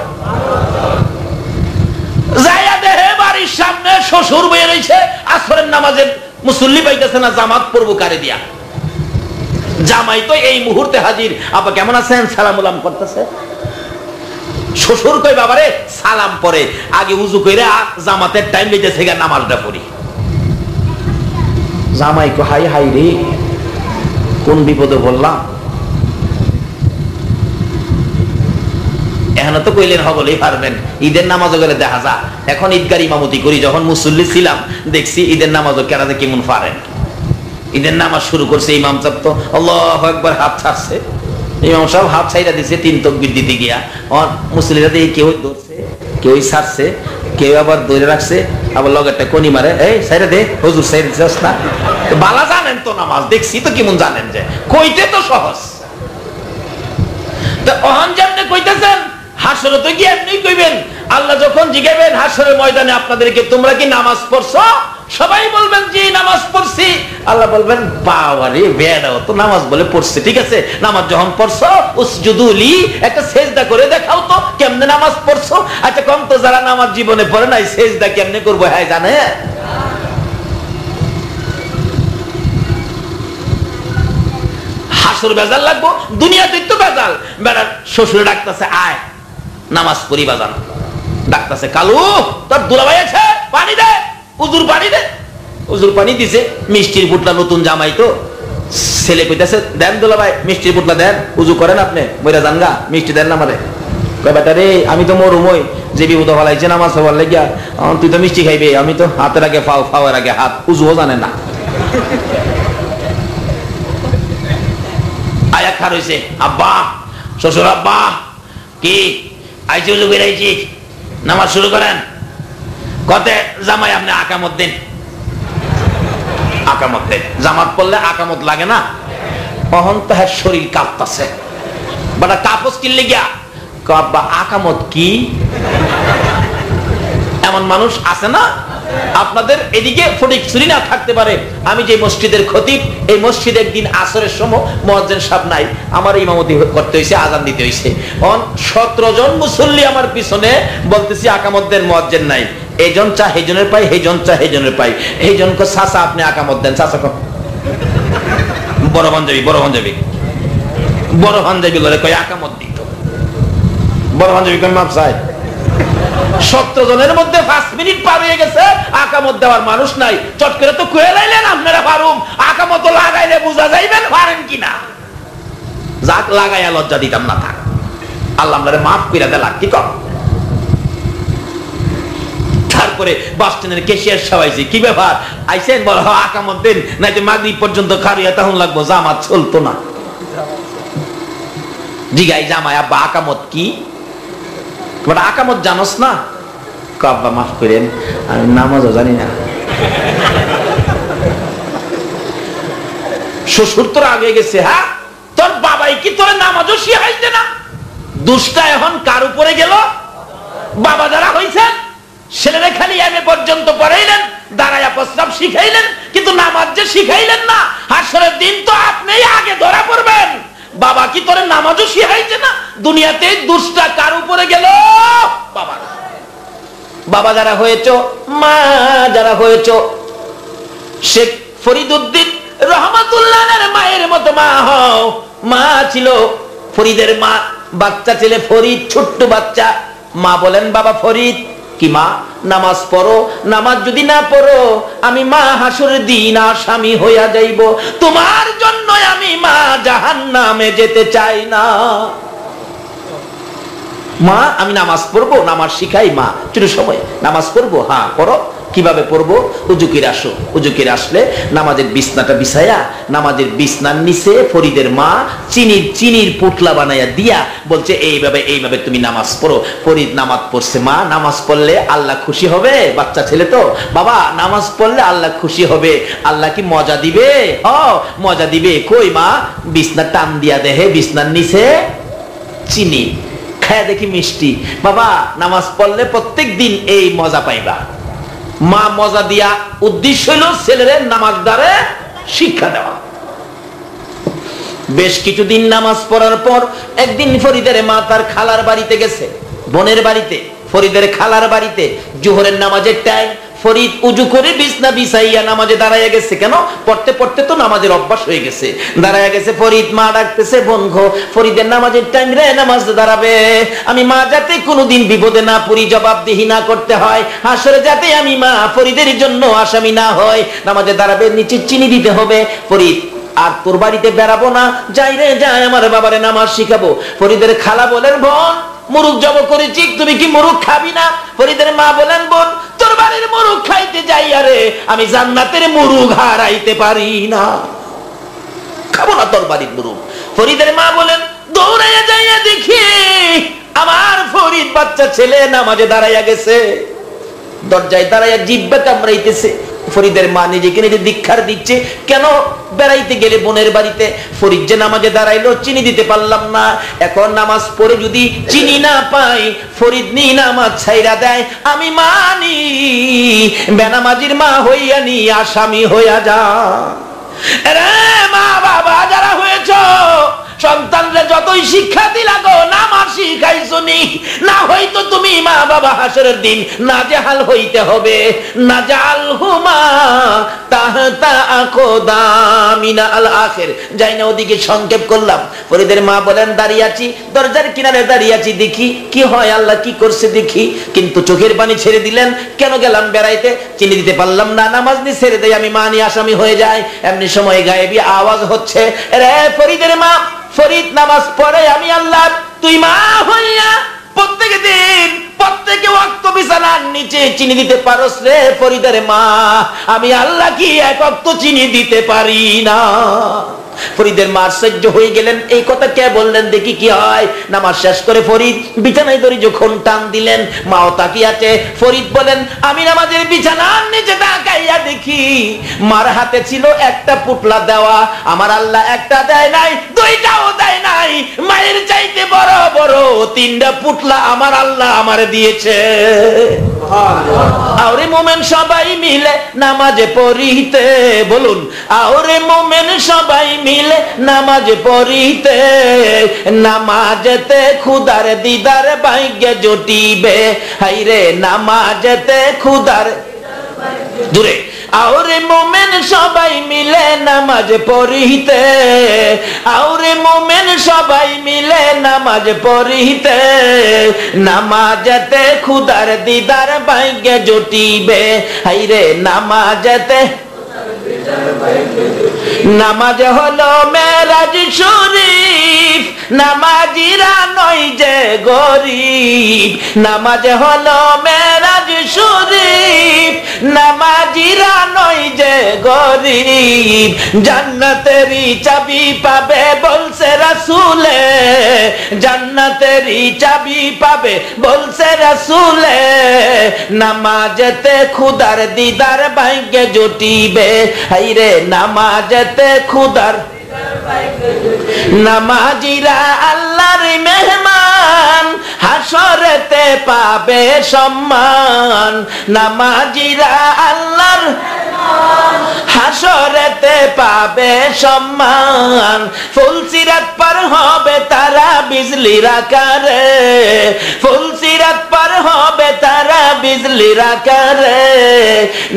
যাইয়া দেহে বাড়ির সামনে শ্বশুর বইয়ে রয়েছে, আসরের নামাজের মুসল্লি পাইতেছে না, জামাত পড়বো কারে দিয়া। জামাই তো এই মুহূর্তে হাজির, আপা কেমন আছেন সালাম করতেছে। শ্বশুর কই বাবারে সালাম পরে আগে উজু কইরা জামাতের টাইম লইতেছে গা নামাজটা পড়ি। জামাই কো হাই হাই রে কোন বিপদে বললাম। এখন তো কইলেন হবলেই পারবেন, ঈদের নামাজও গেলে দেখা যা। এখন ঈদগার ইমামতি করি, যখন মুসল্লি ছিলাম দেখছি ঈদের নামাজও কেরাতে কেমন পারেন। ঈদের নামাজ শুরু করছে ইমাম সাহেব তো আল্লাহু আকবার হাত ছাড়ছে, ইমাম সাহেব হাত ছাইরা দিছে 3 তাকবীর দিতে গিয়া। মুসল্লিরা দেখি কেউ ধরছে কেউ ছাড়ছে কেউ আবার ধরে রাখছে, আবার লগে একটা কোনি মারে এই ছাইরা দে হুজুর ছাইরা দিছস না। বালা জানেন তো নামাজ, দেখছি তো কেমন জানেন, যে কইতে তো সহজ। তো অহন যেমনে কইতেছেন হাসরে তো কি এমনি কইবেন। আল্লাহ যখন জিগাবেন হাসরের ময়দানে আপনাদেরকে তোমরা কি নামাজ পড়ছো, সবাই বলবেন জি নামাজ পড়ছি। আল্লাহ বলবেন বাবারে বেড়াও তো নামাজ বলে পড়ছে, ঠিক আছে নামাজ যখন পড়ছো উসজুদু লি একটা সেজদা করে দেখাও তো কেমনে নামাজ পড়ছো। আচ্ছা কম তো যারা নামাজ জীবনে পড়ে নাই সেজদা কেমনে করবো হ্যাঁ জানে? হাসর বেজাল লাগবো, দুনিয়াতে তো বেজাল। বেড়ার শ্বশুর ডাকতেছে আয় নামাজ পড়ি বাজান, ডাকতেছে কালু তোর দুলাভাই আছে পানি দে, উজুর পানি দে। উজুর পানি দিছে, মিষ্টির পুটলা নতুন জামাই তো ছেলে কইতাছে দেন দুলাভাই মিষ্টির পুটলা দেন, উজু করেন আপনি মইরা জানগা মিষ্টি দেন না আমারে। কয় বেটা রে আমি তো মরুমই, যে বিপদ হলাইছে নামাজ পড়ার লাগিয়া, তুই তো মিষ্টি খাইবে, আমি তো হাতের আগে ফাও ফাওয়ার আগে হাত, উজুও জানে না। খার হইছে, আব্বা শ্বশুর আব্বা কি আইছি, উজু করে আইছি, নামাজ শুরু করেন। কতে জামাই আপনি আকামত দিন। আকামত দেন, জামাত পড়লে আকামত লাগে না? অহন তাহার শরীর কাঁপতাছে, বাটা কাপস কিনলে গিয়া আব্বা আকামত কি? এমন মানুষ আছে না আপনাদের এদিকে? ফটিকছড়ি না থাকতে পারে। আমি যে মসজিদের খতিব, এই মসজিদে একদিন আসরের সময় মুয়াজ্জিন সাহেব নাই, আমার ইমামতি করতে হইছে, আজান দিতে হইছে। 17 জন মুসল্লি আমার পিছনে বলতেছি আকামত দেন, মুয়াজ্জিন নাই। এইজন চা হেজনের পাই, হেজন চা হেজনের পাই। এইজন কো চাচা আপনি আকামত দেন, চাচা কো বড় পাঞ্জাবি, বড় পাঞ্জাবি, বড় পাঞ্জাবি বলে কই আকামত দিত। বড় পাঞ্জাবি কই মাপ চাই। 17 জনের মধ্যে 5 মিনিট পার হয়ে গেছে, আকামত দেওয়ার মানুষ নাই। চট করে তো কয়ে লাইলেন আপনারা পারুম, আকামত লাগাইলে বুঝা যাইবেন পারেন কিনা। যাক লাগাইয়া লজ্জা দিতাম না, থাক আল্লাহ আপনারে মাফ কইরা দেলা। কি কর? তারপরে বাস স্ট্যান্ডের ক্যাশিয়ার সবাইছে, কি ব্যাপার আইছেন? বল আকামত দেন, নাইতে মাগরিব পর্যন্ত খারিয়া তখন লাগবো, জামাত চলতো না। জিগাই জামাই আব্বা আকামত কি? আকামত জানোস না? আব্বা মাফ করেন, আমি নামাজও জানি না। শ্বশুর তোর আগে গেছে, হ্যাঁ তোর বাবাই কি তোর নামাজও শিখাইছে না? দুষ্টা এখন কার উপরে গেল? বাবা যারা হইছেন, ছেলেরা খালি এমএ পর্যন্ত পড়াইলেন, দাঁড়াইয়া প্রস্তাব শিখাইলেন, কিন্তু নামাজ যে শিখাইলেন না। হাসরের দিন তো আপনিই আগে ধরা পড়বেন। বাবা কি তোরে নামাজও শিখাইছে না? দুনিয়াতে দুষ্টা কার উপরে গেল? বাবা। বাবা যারা হয়েছ, মা যারা হয়েছ, শেখ ফরিদউদ্দিন রহমাতুল্লাহের মায়ের মতো মা হও। মা ছিল ফরিদের মা, বাচ্চা ছেলে ফরিদ, ছোট্ট বাচ্চা। মা বলেন বাবা ফরিদ কি মা নামাজ পড়ো, নামাজ যদি না পড়ো আমি মা হাসরের দিন আসামি হইয়া যাইব, তোমার জন্য আমি মা জাহান্নামে যেতে চাই না। মা আমি নামাজ পড়বো, নামাজ শিখাই মা, ছোট সময় নামাজ পড়বো, হ্যাঁ পড়ো। কিভাবে পড়বো? উজু করে আসো। উজু করে আসলে নামাজের বিছনাটা বিছায়া, নামাজের বিছনার নিচে ফরিদের মা চিনির পুটলা বানাইয়া দিয়া বলছে এইভাবে এইভাবে তুমি নামাজ পড়ো। ফরিদ নামাজ পড়ছে। মা নামাজ পড়লে আল্লাহ খুশি হবে? বাচ্চা ছেলে তো, বাবা নামাজ পড়লে আল্লাহ খুশি হবে। আল্লাহ কি মজা দিবে? মজা দিবে। কই মা? বিছনা টান দিয়া দেহে, বিছনার নিচে চিনি, খায় দেখি মিষ্টি। বাবা নামাজ পড়লে প্রত্যেক দিন এই মজা পাইবা। মা মজা দিয়া উদ্দেশ্য হইল ছেলের নামাজ দ্বারে শিক্ষা দেওয়া। বেশ কিছুদিন নামাজ পড়ার পর একদিন ফরিদের মা তার খালার বাড়িতে গেছে, বোনের বাড়িতে, ফরিদের খালার বাড়িতে। জোহরের নামাজের টাইম। ফরিদ উজু করে বিছনা বিছাইয়া নামাজে দাঁড়াইয়া গেছে। কেন? পড়তে পড়তে তো নামাজের অভ্যাস হয়ে গেছে, দাঁড়াইয়া গেছে। ফরিদ মা ডাকতেছে, বোন গো ফরিদের নামাজের টাইম রে, নামাজ দাঁড়াবে। আমি মা যাতে কোনোদিন বিপদে না পড়ি, জবাবদিহি না করতে হয়, হাসরে যাতে আমি মা ফরিদের জন্য আসামি না হয়, নামাজে দাঁড়াবে, নিচে চিনি দিতে হবে। ফরিদ আর তোর বাড়িতে বেড়াবো না, যাই রে যাই, আমার বাবারে নামাজ শিখাবো। ফরিদের খালা বলেন বোন মুরুখ জব করেছি, তুমি কি মুরুখ খাবি না? ফরিদের মা বলেন বোন তোর বাড়ির মুরুখ খাইতে যাই, আরে আমি জান্নাতের মুরুখ হারাইতে পারি না, খাবো না তোর বাড়ির মুরুখ। ফরিদের মা বলেন দৌড়াইয়া যাইয়া দেখি আমার ফরিদ বাচ্চা ছেলে নামাজে দাঁড়াইয়া গেছে, দরজায় দাঁড়াইয়া জিব্বা কামড়াইতেছে। ফরিদের মা নিজেকে নিজে দীক্ষার দিচ্ছে, কেন বেড়াইতে গেলে বোনের বাড়িতে ফরিদ যে নামাজে দাঁড়াইলো, চিনি দিতে পারলাম না, এখন নামাজ পড়ে যদি চিনি না পাই ফরিদ নি নামাজ ছাইরা দেয়, আমি মানি বেনামাজির মা হইয়া নি আসামি হইয়া যা। রে মা বাবা যারা হয়েছ, সন্তানরা যতই শিক্ষা দিলা গো, নামাজ শিখাইছো নি, না হয়তো তুমি মা বাবা হাসরের দিন নাজেহাল হইতে হবে। নাজালহুমা তাহতা আকদামিনা আল আখির। যাই না ওদিকে সংক্ষেপ করলাম। ফরিদের মা বলেন দাঁড়িয়ে আছি, দরজার কিনারে দাঁড়িয়ে আছি, দেখি কি হয়, আল্লাহ কি করছে দেখি। কিন্তু চোখের পানি ছেড়ে দিলেন, কেন গেলাম বেড়াইতে, চিনি দিতে পারলাম না, নামাজ নি ছেড়ে দেয়, আমি মানি আসামি হয়ে যায়। এমনি সময় গায়েবী আওয়াজ হচ্ছে, রে ফরিদের মা, ফরিদ নামাজ পড়ে, আমি আল্লাহ তুই মা হইয়া প্রত্যেক দিন প্রত্যেকে ওয়াক্ত বিছানার নিচে চিনি দিতে পারস রে ফরিদের মা, আমি আল্লাহ কি এক ওয়াক্ত চিনি দিতে পারি না? ফরিদের মা আশ্চর্য হয়ে গেলেন, এই কথা কে বললেন দেখি কি হয়। নামাজ শেষ করে ফরিদ বিছানায় ধরে যখন টান দিলেন, মাও তাকিয়ে আছে। ফরিদ বলেন, আমি নামাজের বিছানার নিচে তাকাইয়া দেখি মার হাতে ছিল একটা পুটলা দেওয়া, আমার আল্লাহ একটা দেয় নাই, দুইটাও দেয় নাই, মায়ের চাইতে বড় বড় তিনটা পুটলা আমার আল্লাহ আমারে দিয়েছে। আরে মোমেন সবাই মিলে নামাজে পড়িতে, বলুন আরে মোমেন সবাই মিলে নামাজে পড়িতে, নামাজেতে খুদার দিদার ভাগ্যে জুটিবে, হাইরে নামাজেতে খুদার দূরে। আরে মোমেন সবাই মিলে নামাজ পড়িতে, আরে মোমেন সবাই মিলে নামাজ পড়িতে, নামাজেতে খুদার দিদার ভাগ্যে জুটিবে, হাইরে নামাজেতে। নামাজ হলো মেরাজ শরীফ, নামাজিরা নয় যে গরিব, নামাজ হলো মেরাজ শরীফ, নামাজিরা নয় যে গরিব, জান্নাতেরই চাবি পাবে বলছে রাসূলে, জান্নাতেরই চাবি পাবে বলছে রাসূলে, নামাজেতে খুদার দিদার ভাগ্যে জুটিবে, হাইরে নামাজেতে খুদার। নামাজিরা আল্লাহর মেহমান, হাসরেতে পাবে সম্মান, নামাজিরা আল্লাহর হাসরেতে পাবে সম্মান, ফুলসিরাত পার হবে তারা বিজলির আকারে, ফুলসিরাত পার হবে তারা বিজলির আকারে,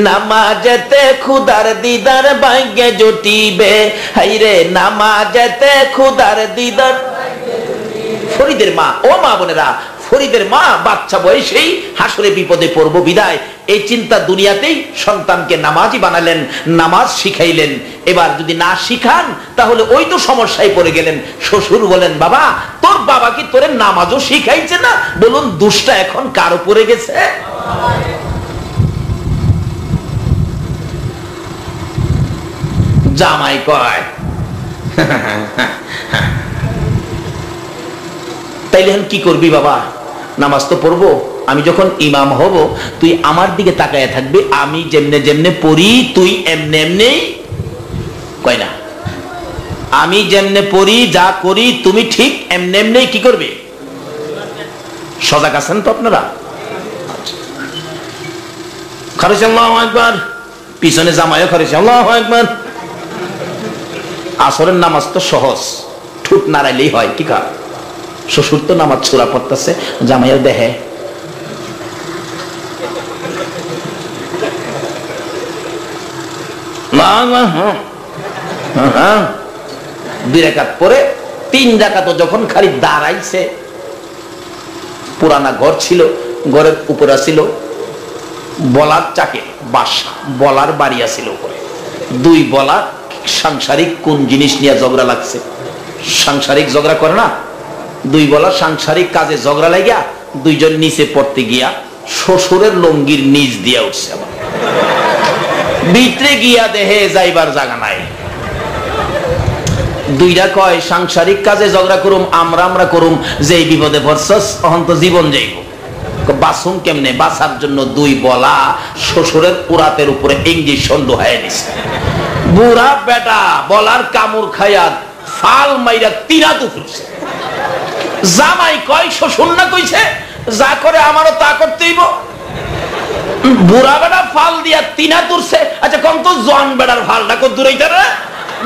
নামাজেতে খুদার দিদার ভাগ্যে জুটিবে, হাইরে নামাজেতে খুদার দিদার। ফরিদের মা, ও মা বোনেরা, ফরিদের মা বাচ্চা বয়সেই হাসরে বিপদে পড়ব বিদায় এই চিন্তা দুনিয়াতেই সন্তানকে নামাজি বানালেন, নামাজ শিখাইলেন। এবার যদি না শিখান তাহলে ওই তো সমস্যায় পড়ে গেলেন। শ্বশুর বলেন, বাবা তোর বাবা কি তোরে নামাজও শিখাইছে না? বলুন দোষটা এখন কার উপরে গেছে? জামাই কয় তাইলে কি করবি বাবা? নামাজ তো পড়বো, আমি যখন ইমাম হব তুই আমার দিকে তাকায় থাকবি, আমি যেমনে যেমনে পড়ি তুই এমনে এমনেই। কয় না, আমি যেমনে পড়ি যা করি তুমি ঠিক এমনে এমনেই কি করবে? সজাগ আছেন তো আপনারা? খারেছে আল্লাহু আকবার, পিছনে জামাইও খারেছে আল্লাহু আকবার। আসরের নামাজ তো সহজ, ঠুট নাড়াইলেই হয়। কি কা শ্বশুর তো নামাজ ছোড়া পড়তেছে, জামাইয়ের দেহে দুই রাকাত পরে 3 রাকাত যখন খালি দাঁড়াইছে, পুরানা ঘর ছিল, ঘরের উপরে ছিল বলার চাকে বাসা, বলার বাড়ি আছিল উপরে, 2 বলা সাংসারিক কোন জিনিস নিয়ে ঝগড়া লাগছে, সাংসারিক ঝগড়া করে না, 2 বলা সাংসারিক কাজে ঝগড়া লাগিয়া 2 জন নিচে পড়তে গিয়া শ্বশুরের লঙ্গির নিচ দিয়া উঠছে, আবার ভিতরে গিয়া দেহে যাইবার জায়গা নাই। 2টা কয় সাংসারিক কাজে ঝগড়া করুম, আমরা করুম, যে বিপদে পড়ছস অহন তো জীবন যাইব, বাসুম কেমনে? বাঁচার জন্য 2 বলা শ্বশুরের পুরাতের উপরে ইঞ্জেকশন ঢোকায় দিছে। বুড়া বেটা বলার কামড় খাইয়া ফাল মাইরা তিরা তুলছে। জামাই কয় শ্বশুর না কইছে যা করে আমারও তা করতেইব। বুড়া বেটা ফাল দিয়া তিনা তুলছে। আচ্ছা কোন তো জন বেটার ফালটা কত দূর হইতে রে?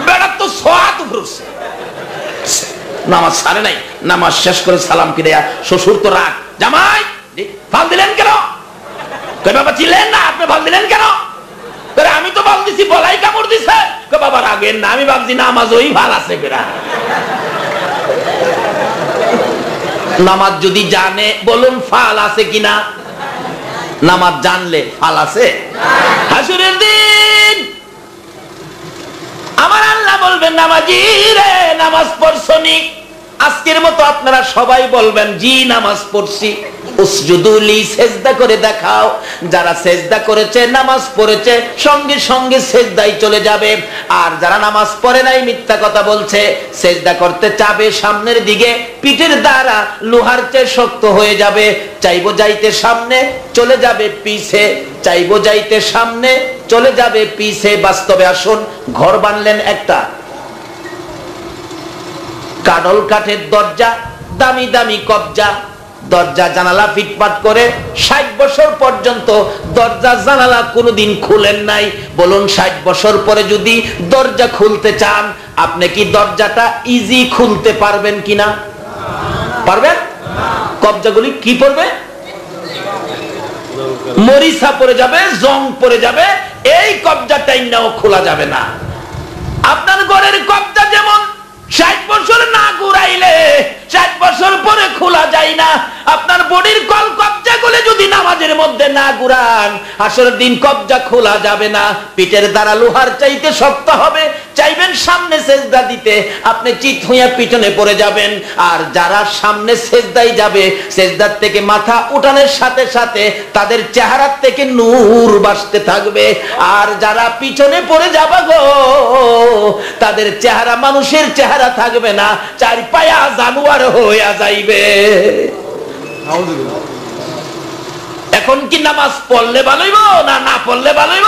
বেটার তো সোয়াত উঠছে। নামাজ ছাড়ে নাই, নামাজ শেষ করে সালাম ফিরে শ্বশুর তো রাগ, জামাই ফাল দিলেন কেন? কই বাবা ছিলেন না, আপনি ফাল দিলেন কেন? আমি তো ফাল দিছি, বলাই কামড় দিছে। কই বাবা রাগেন না, আমি ভাবছি নামাজ ওই ভাল আছে বেড়া। নামাজ যদি জানে বলুন ফাল আছে কিনা? নামাজ জানলে ফাল আছে? হাসুরের দিন আমার আল্লাহ বলবেন, নামাজি রে নামাজ পড়ছনি? আজকের মতো আপনারা সবাই বলবেন জি নামাজ পড়ছি। উসজুদুলি, সেজদা করে দেখাও। যারা সেজদা করেছে, নামাজ পড়েছে, সঙ্গে সঙ্গে সেজদায় চলে যাবে। আর যারা নামাজ পড়ে নাই, মিথ্যা কথা বলছে, সেজদা করতে চাবে সামনের দিকে, পিঠের দ্বারা লোহার চেয়ে শক্ত হয়ে যাবে। চাইবো যাইতে সামনে, চলে যাবে পিছে, চাইবো যাইতে সামনে, চলে যাবে পিছে। বাস্তবে আসুন, ঘর বানলেন একটা, কাডল কাঠের দরজা, দামি দামি কবজা, দরজা জানালা ফিটপাট করে 60 বছর পর্যন্ত দরজা জানালা কোনোদিন খুলেন নাই। বলুন 60 বছর পরে যদি দরজা খুলতে চান, আপনি কি দরজাটা ইজি খুলতে পারবেন কিনা? পারবেন? কবজাগুলি কি পড়বে? মরিচা পড়ে যাবে, জং পড়ে যাবে। এই কবজাটাই নাও খোলা যাবে না। আপনার ঘরের কবজা যেমন 60 বছর না ঘুরাইলে 60 বছর পরে খোলা যায় না, আপনার বডির কল কবজা গুলো যদি নামাজের মধ্যে না ঘুরান, আসরের দিন কবজা খোলা যাবে না। পিঠের দ্বারা লোহার চাইতে শক্ত হবে। চাইবেন সামনে সেজদা দিতে, আপনি চিত হইয়া পিছনে পড়ে যাবেন। আর যারা সামনে সেজদায় যাবে, সেজদার থেকে মাথা উঠানোর সাথে সাথে তাদের চেহারা থেকে নূর বাসতে থাকবে। আর যারা পিছনে পড়ে যাবে গো, তাদের চেহারা মানুষের চেহারা থাকবে না, চার পায়া জানোয়ার হইয়া যাইবে। এখন কি নামাজ পড়লে ভালোইব না না পড়লে ভালোইব?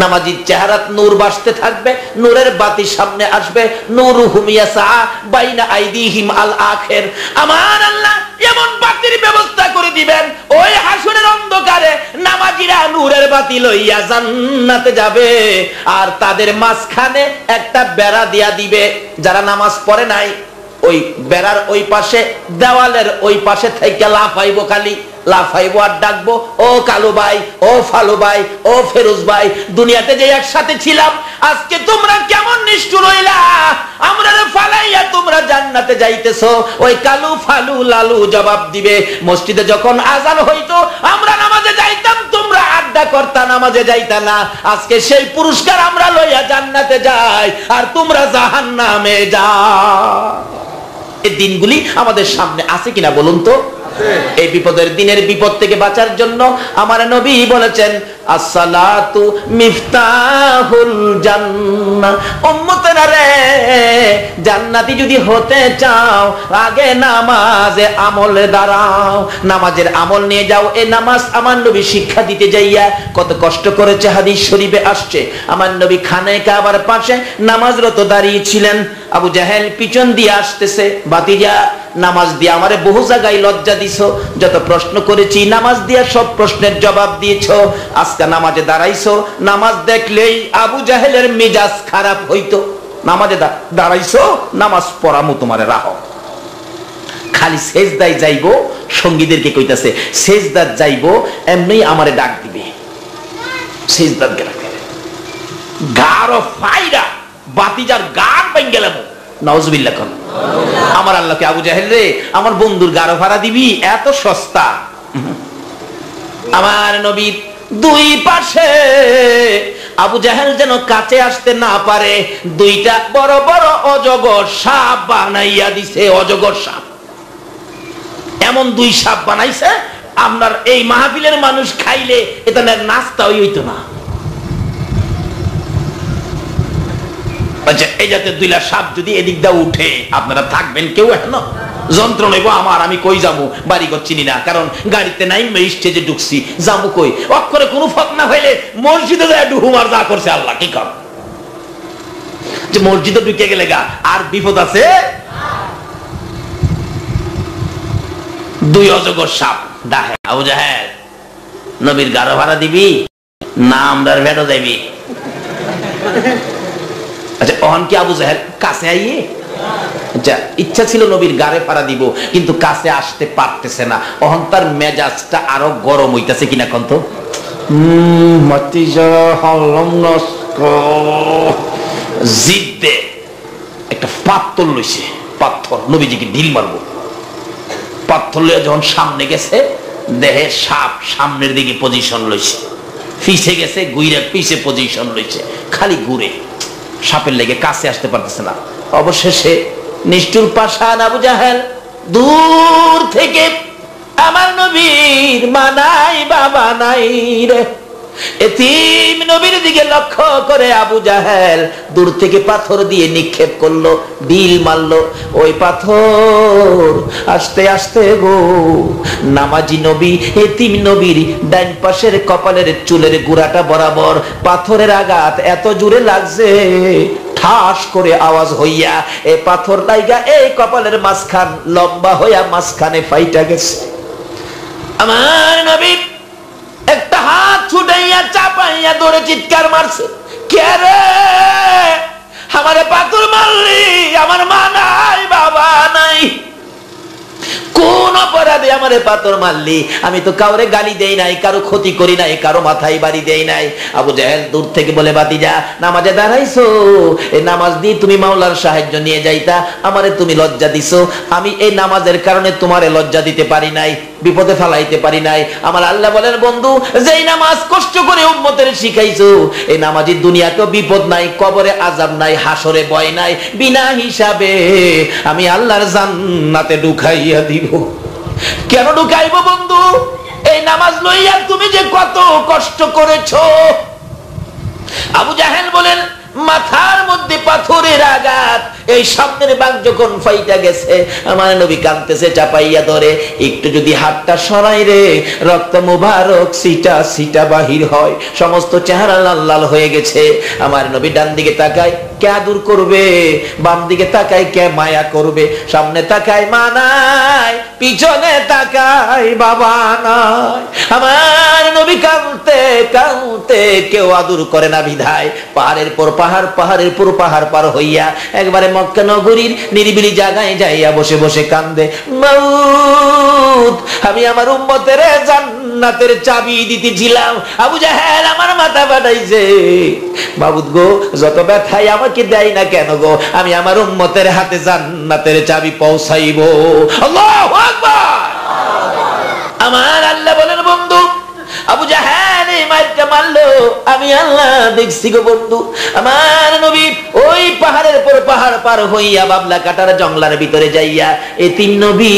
নামাজির চেহারা নূর বাসতে থাকবে, নূরের বাতি সামনে আসবে। নূরুহুম ইয়াসা বাইনা আইদিহিম আল আখির। আমার আল্লাহ এমন বাতির ব্যবস্থা করে দিবেন, ওই হাসরের অন্ধকারে নামাজিরা নূরের বাতি লইয়া জান্নাতে যাবে। আর তাদের মাঝখানে একটা বেড়া দিয়া দিবে। যারা নামাজ পড়ে নাই, ওই বেড়ার ওই পাশে, দেওয়ালের ওই পাশে থেকে লাফাইবো, খালি লাফাইবো আর ডাকবো, ও কালু ভাই, ও ফালু ভাই, ও ফেরুজ ভাই, দুনিয়াতে যে একসাথে ছিলাম, আজকে তোমরা কেমন নিষ্ঠুর হইলা, আমরা ফালাইয়া তোমরা জান্নাতে যাইতেছো। ওই কালু ফালু লালু জবাব দিবে, মসজিদে যখন আজান হইতো আমরা নামাজে যাইতাম, তোমরা আড্ডা করতা, নামাজে যাইতা না। আজকে সেই পুরস্কার আমরা লইয়া জান্নাতে যাই, আর তোমরা জাহান্নামে যাও। এই দিনগুলি আমাদের সামনে আছে কিনা বলুন তো? এই বিপদের দিনের বিপদ থেকে বাঁচার জন্য আমার নবী বলেছেন, আসসালাতু মিফতাহুল জান্নাহ। উম্মতেরা রে, জান্নাতি যদি হতে চাও, আগে নামাজে আমলে দাঁড়াও, নামাজের আমল নিয়ে যাও। এই নামাজ আমার নবী শিক্ষা দিতে যাইয়া কত কষ্ট করেছে, হাদিস শরীফে আসছে। আমার নবী খানে কাবার পাশে নামাজরত দাঁড়িয়ে ছিলেন। আবু জাহেল পিছন দিয়ে আসতেছে, বাতিজা নামাজ দিয়ে আমারে বহু জায়গায় লজ্জা দিছো, যত প্রশ্ন করেছি নামাজ দিয়া সব প্রশ্নের জবাব দিয়েছো, আজকে নামাজে দাঁড়াইছো, নামাজ দেখলেই আবু জাহেলের মেজাজ খারাপ হইতো। নামাজে দাঁড়াইছো, নামাজ পড়ামু তোমারে, রাখো। খালি সেজদায় যাইবো, সঙ্গীদেরকে কইতাছে সেজদাত যাইবো, এমনি আমারে ডাক দিবে, সেজদাত গেলাম গার ফাইরা বাতিজার গার বাইন গেলাম। নাউজুবিল্লাহ কোন আমার আল্লাহকে, আবু জাহেল রে, আমার বন্ধুর গারো ভাড়া দিবি, এত সস্তা। আমার নবীর দুই পাশে আবু জাহেল যেন কাছে আসতে না পারে, দুইটা বড় বড় অজগর সাপ বানাইয়া দিছে। অজগর সাপ, এমন দুই সাপ বানাইছে, আপনার এই মাহফিলের মানুষ খাইলে এটা নাস্তা হইতো না। এই জাতের দুইটা সাপ যদি এদিক দিয়ে উঠে, আপনারা থাকবেন কেউ? এখন যন্ত্র নেব আমার, আমি কই যাবো, বাড়ি ঘর চিনি না, কারণ গাড়িতে নাই, স্টেজে ঢুকছি, যাবো কই? অক্ষরে কোনো ফত না হইলে মসজিদে যায় ডুহুমার যা করছে আল্লাহ কি কর, যে মসজিদে ঢুকে গেলে গা আর বিপদ আছে। দুই অজগর সাপ ডাহে, আবু জাহেল নবীর গারো ভাড়া দিবি না আমরার ভেটো যাইবি? আচ্ছা, অহন কি আবু জাহেল কাছে আইয়ে? আচ্ছা, ইচ্ছা ছিল নবীর গারে ফাড়া দিব, কিন্তু কাছে আসতে পারতেছে না। অহন তার মেজাজটা আরো গরম হইতাছে কিনা কন্ত জিদ্দে একটা পাথর লইছে, পাথর নবীজিকে ঢিল মারবো। পাথর লইয়া যখন সামনে গেছে, দেহে সাপ সামনের দিকে পজিশন লইছে, পিছে গেছে গুইরা পিছে পজিশন লইছে, খালি ঘুরে, সাপের লেগে কাছে আসতে পারতেছে না। অবশেষে নিষ্ঠুর পাষাণ আবু জাহেল দূর থেকে আমার নবীর মা নাই বাবা নাই রে, এতিম নবীর দিকে লক্ষ্য করে আবু জাহেল দূর থেকে পাথর দিয়ে নিক্ষেপ করলো, ঢিল মারলো। ওই পাথর আস্তে আস্তে গো নামাজি নবী এতিম নবীর ডান পাশের কপালের চুলের গুড়াটা বরাবর পাথরের আঘাত এত জোরে লাগছে, ঠাস করে আওয়াজ হইয়া এ পাথর লাইগা এই কপালের মাঝখান লম্বা হইয়া মাঝখানে ফাইটা গেছে। আমার নবী একটা হাত ছুটাইয়া চাপাইয়া ধরে চিৎকার মারছে, কে রে আমারে পাথর মারলি, আমার মা নাই বাবা নাই, কোন অপরাধে আমারে পাথর মারলি? আমি তো কাউরে গালি দেই নাই, কারো ক্ষতি করি নাই, কারো মাথায় বাড়ি দেই নাই। আবু জাহেল দূর থেকে বলে, বাতিজা নামাজে দাঁড়াইছো, এই নামাজ দিয়ে তুমি মাওলার সাহায্য নিয়ে যাইতা, আমারে তুমি লজ্জা দিছো, আমি এই নামাজের কারণে তোমারে লজ্জা দিতে পারি নাই, বিপদে ফেলাইতে পারি নাই। আমার আল্লাহ বলেন, বন্ধু যেই নামাজ কষ্ট করে উম্মতের শিখাইছো, এই নামাজের দুনিয়াতেও বিপদ নাই, কবরে আযাব নাই, হাসরে ভয় নাই, বিনা হিসাবে আমি আল্লাহর জান্নাতে ঢুকাইয়া দিব। কেন ঢুকাইব বন্ধু? এই নামাজ লইয়া তুমি যে কত কষ্ট করেছো। আবু জাহেল বলেন, মাথার মধ্যে পাথরের আঘাত, এই সামনের বাঘ যখন ফাইটা গেছে, আমার নবী কাঁদতেছে, চাপাইয়া ধরে, একটু যদি হাতটা সরাই রে রক্ত মুবারক সিটা সিটা বাহির হয়, সমস্ত চেহারা লাল লাল হয়ে গেছে। আমার নবী ডান দিকে তাকায়, কে আদর করবে, বাম দিকে তাকায়, কে মায়া করবে, সামনে তাকায় মা নাই, পিছনে তাকায় বাবা নাই। আমার নবী কাঁদতে কাঁদতে কেউ আদর করে না বিধায় পাহাড়ের পর পাহাড়, পাহাড়ের পর পাহাড় পার হইয়া একবারে মক্কা নগরীর নিরিবিলি জায়গায় যাইয়া বসে বসে কান্দে, মাউত আমি আমার উম্মতের জান্নাতের চাবি দিতেছিলাম, আবু জাহেল আমার মাথা ফাটাইছে, মাবুদ গো যত ব্যথাই আমাকে দেয় না কেন গো, আমি আমার উম্মতের হাতে জান্নাতের চাবি পৌঁছাইব। আল্লাহু আকবার। আমার আল্লাহ বলেন, বন্ধু আবু জাহেল এই মারটা মারলো, আমি আল্লাহ দেখছি গো বন্ধু। আমার নবী ওই পাহাড়ের পর পাহাড় পার হইয়া বাবলা কাটার জঙ্গলার ভিতরে যাইয়া এতিম নবী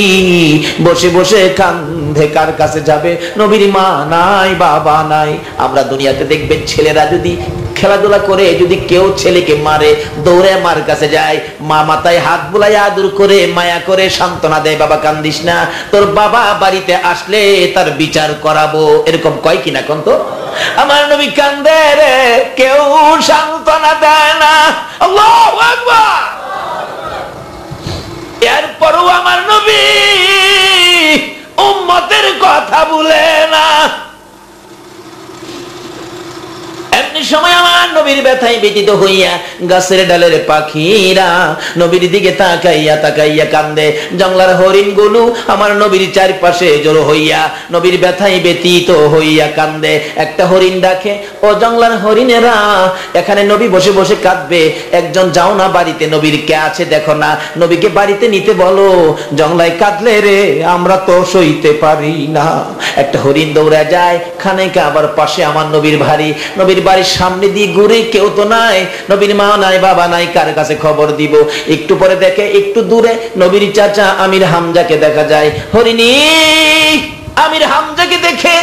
বসে বসে কাঁদে, কার কাছে যাবে? নবীর মা নাই বাবা নাই। আমরা দুনিয়াতে দেখবেন ছেলেরা যদি খেলাধুলা করে, যদি কেউ ছেলেকে মারে, দৌড়ে মার কাছে যায়, মা মাথায় হাত বুলাই আদর করে মায়া করে সান্ত্বনা দেয়, বাবা কান্দিস না, তোর বাবা বাড়িতে আসলে তার বিচার করাবো, এরকম কয় কিনা কোন তো? আমার নবী কান্দে রে, কেউ সান্ত্বনা দেয় না। আল্লাহু আকবার। এরপরও আমার নবী উম্মতের কথা ভুলে না। এমনি সময় আমার নবীর ব্যথায় ব্যতীত হইয়া গাছের ডালের পাখিরা নবীর দিকে তাকাইয়া তাকাইয়া কান্দে, জঙ্গলার হরিণ গুলো আমার নবীর চারপাশে জড়ো হইয়া নবীর ব্যথায় ব্যতীত হইয়া কান্দে। একটা হরিণ ডাকে, ও জঙ্গলার হরিণেরা, এখানে নবী বসে বসে কাঁদবে, একজন যাও না বাড়িতে, নবীর কে আছে দেখো না, নবীকে বাড়িতে নিতে বলো, জঙ্গলায় কাঁদলে রে আমরা তো সইতে পারি না। একটা হরিণ দৌড়া যায়, খানিকটা আবার পাশে আমার নবীর বাড়ি, নবীর বাড়ির সামনে দিয়ে ঘুরে, কেউ তো নাই, নবীর মা নাই বাবা নাই, কার কাছে খবর দিব? একটু পরে দেখে একটু দূরে নবীর চাচা আমির হামজাকে দেখা যায়। হরিণী আমির হামজাকে দেখে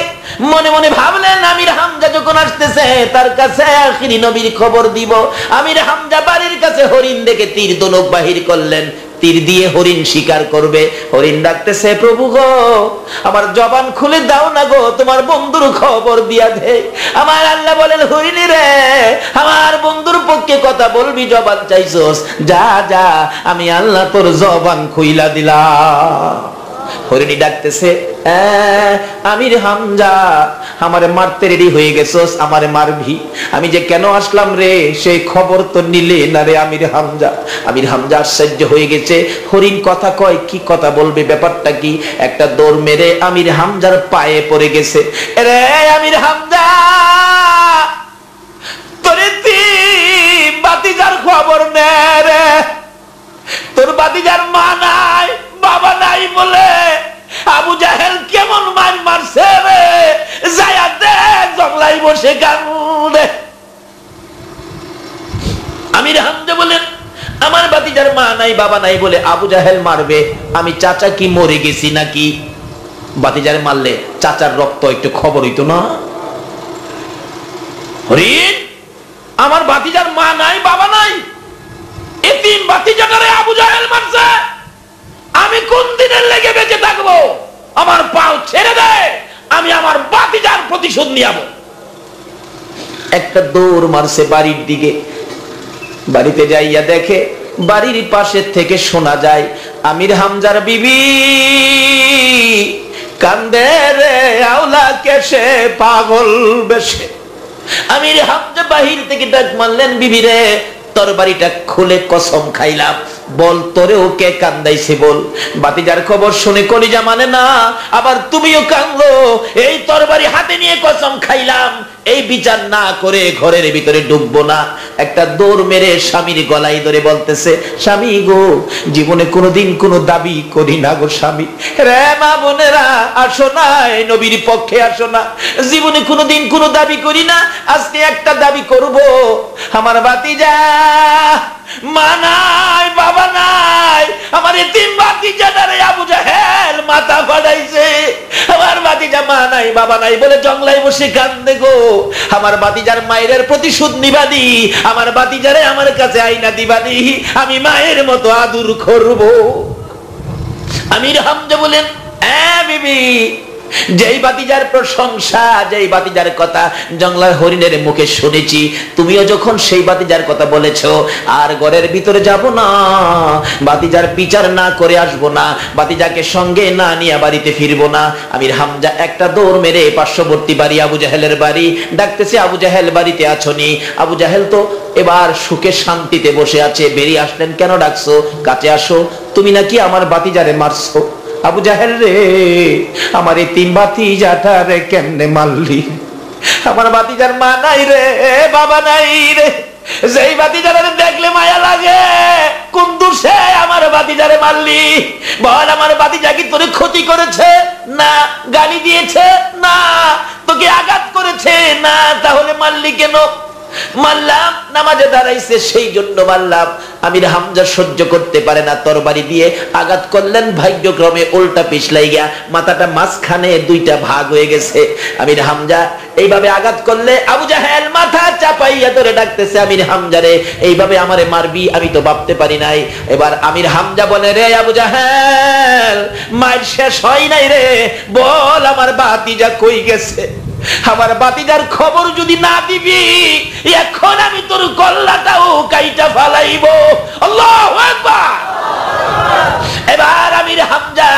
মনে মনে ভাবলেন, আমির হামজা যখন আসতেছে তার কাছে আখিরি নবীর খবর দিব। আমির হামজা বাড়ির কাছে হরিণ দেখে তীর ধনুক বাহির করলেন, তীর দিয়ে হরিণ শিকার করবে। হরিণ ডাকতেছে, প্রভু গো আমার জবান খুলে দাও না গো, তোমার বন্ধুর খবর দিয়া দে। আমার আল্লাহ বলেন, হরিণ রে আমার বন্ধুর পক্ষে কথা বলবি, জবান চাইছস, যা যা আমি আল্লাহ তোর জবান খুইলা দিলাম। হরিণী ডাকতেছে, আমির হামজা আমারে মারতে রেডি হয়ে গেছস, আমারে মারবি, আমি যে কেন আসলাম রে সেই খবর তো নিলে না রে আমির হামজা। আমির হামজা আশ্চর্য হয়ে গেছে, হরিণ কথা কয়, কি কথা বলবে, ব্যাপারটা কি? একটা দৌড় মেরে আমির হামজার পায়ে পড়ে গেছে, রে আমির হামজা তোরে বাতিজার খবর নে রে, তোর বাতিজার মা নাই বাবা নাই বলে আবু জাহেল কেমন মার মারছে রে, যায়া দেখ জঙ্গলায় বসে কান্দে। আমির হামজা বলেন, আমার বাতিজা বাতিজার মা নাই বাবা নাই বলে আবু জাহেল মারবে, আমি চাচা কি মরে গেছি নাকি? বাতিজারে মারলে চাচার রক্ত একটু খবর হইতো না? হরিণ, আমার বাতিজার মা নাই বাবা নাই, এতিম বাতিজাটারে আবু জাহেল মারছে, আমি কোন দিনের লেগে বেঁচে থাকবো? আমার পাও ছেড়ে দেয়, আমি আমার বাতিজার প্রতিশোধ নিয়াবো। একটা দৌড় মারছে বাড়ির দিকে। বাড়িতে যাইয়া দেখে বাড়ির পাশে থেকে শোনা যায় আমির হামজার বিবি কান্দে রে আওলা কেসে পাগল বেশে। আমির হামজা বাহির থেকে ডাক মারলেন, বিবি রে তোর বাড়িটা খুলে কসম খাইলাম, বল তোরে ওকে কান্দাইছে বল। বাতিজার খবর শুনে কলিজা মানে না, আবার তুমিও কান্দো। এই তরবারি হাতে নিয়ে কসম খাইলাম, এই বিচার না করে ঘরের ভিতরে ঢুকবো না। একটা দৌড় মেরে স্বামীর গলায় ধরে বলতেছে, স্বামী গো, জীবনে কোনোদিন কোনো দাবি করি না গো স্বামী। রে মা বোনেরা আসো না, নবীর পক্ষে আসো না। জীবনে কোনোদিন কোনো দাবি করি না, আজকে একটা দাবি করব। আমার বাতিজা মা নাই বাবা নাই, আমার এতিম বাতিজাটারে আবু জাহেল মাথা ফাটাইছে। আমার বাতিজা মা নাই বাবা নাই বলে জংলায় বসে কান্দে গো। আমার বাতিজার মায়ের প্রতিশোধ নিবাদি, আমার বাতিজারে আমার কাছে আইনা দিবাদি, আমি মায়ের মতো আদর করব। আমির হামজা বলেন, হ্যাঁ বিবি, যেই বাতিজার প্রশংসা, যেই বাতিজার কথা জংলার হরিণের মুখে শুনেছি, তুমিও যখন সেই বাতিজার কথা বলেছো, আর ঘরের ভিতরে যাব না, বাতিজার বিচার না করে আসবো না, বাতিজাকে সঙ্গে না নিয়ে বাড়িতে ফিরবো না। আমির হামজা একটা দৌড় মেরে পার্শ্ববর্তী বাড়ি আবু জাহেলের বাড়ি ডাকতেছে, আবু জাহেল বাড়িতে আছোনি? আবু জাহেল তো এবার সুখে শান্তিতে বসে আছে। বেরিয়ে আসলেন, কেন ডাকছো? কাছে আসো, তুমি নাকি আমার বাতিজারে মারছো। আবু জাহেল রে, আমার এই তিন বাতিজাটা রে কেমনে মারলি? আমার বাতিজার মা নাই রে বাবা নাই রে, যেই বাতিজারে দেখলে মায়া লাগে, কোন দোষে আমার বাতিজারে মারলি? বল, আমার বাতিজা কি তোরে ক্ষতি করেছে? না। গালি দিয়েছে? না। তোকে আঘাত করেছে? না। তাহলে মারলি কেন? মারলাম, নামাজে দাঁড়াইছে সেই জন্য মারলাম। আমির হামজা সহ্য করতে পারে না, তরবারি দিয়ে আঘাত করলেন, ভাগ্যক্রমে উল্টা পিছলাই গিয়া মাথাটা মাঝখানে দুইটা ভাগ হয়ে গেছে। আমির হামজা এইভাবে আঘাত করলে আবু জাহেল মাথা চাপাইয়া ধরে ডাকতেছে, আমির হামজা রে, এইভাবে আমারে মারবি? আমি তো ভাবতে পারি নাই। এবার আমির হামজা বলে, রে আবু জাহেল, মার শেষ হয় নাই রে, বল আমার বাতিজা কই গেছে? আমার বাতিজার খবর যদি না দিবি, এখন আমি তোর গল্লাটাও কাইটা ফালাইব। আল্লাহু আকবার। এবার আমির হামজা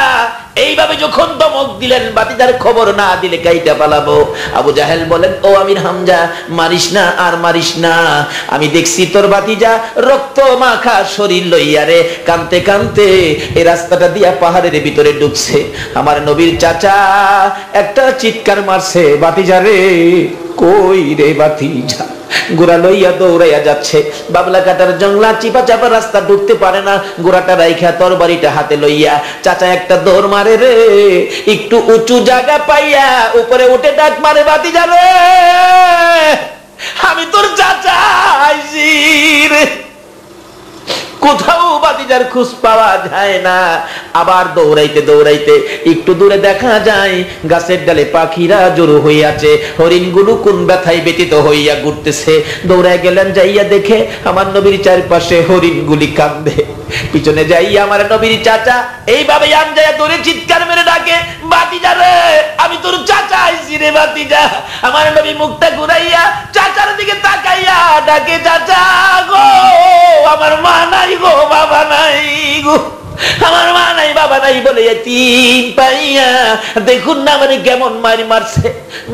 এইভাবে যখন দমক দিলেন, বাতিজার খবর না দিলে কাইটা পালাবো। আবু জাহেল বলেন, ও আমির হামজা, মারিস না আর মারিস না, আমি দেখছি তোর বাতিজা রক্ত মাখা শরীর লইয়া রে কানতে কানতে এই রাস্তাটা দিয়া পাহাড়ের ভিতরে ঢুকছে। আমার নবীর চাচা একটা চিৎকার মারছে, বাতিজা রে, কই রে বাতিজা? গোড়া লইয়া দৌড়াইয়া যাচ্ছে, বাবলা কাটার জংলা চিপা চাপা রাস্তা ঢুকতে পারে না, গোড়াটা রাইখা তরবারিটা হাতে লইয়া চাচা একটা দৌড় মারে রে, একটু উঁচু জায়গা পাইয়া উপরে উঠে ডাক মারে, বাতিজা রে, আমি তোর চাচা আইছি রে। কোথাও বাতিজার খোঁজ পাওয়া যায় না। আবার দৌড়াইতে দৌড়াইতে একটু দূরে দেখা যায় গাছের ডালে পাখিরা জড়ো হইয়াছে, হরিণগুলো কোন ব্যথায় ব্যতীত হইয়া ঘুরতেছে। দৌড়ায় গেলেন, যাইয়া দেখে আমার নবীর চারপাশে হরিণগুলি কান্দে। পিছনে যাইয়া আমার নবীর চাচা এইভাবে আনজায়া দৌড়ে চিৎকার মেরে ডাকে, বাতিজা রে, আমি তোর চাচা আইছি রে বাতিজা। আমার নবী মুখটা ঘুরাইয়া চাচার দিকে তাকাইয়া ডাকে, চাচা গো, আমার মা নাই গো, বাবা নাই গো, আমার মা নাই বাবা নাই বলে এতিম পাইয়া দেখুন না মানে কেমন মারি মারছে,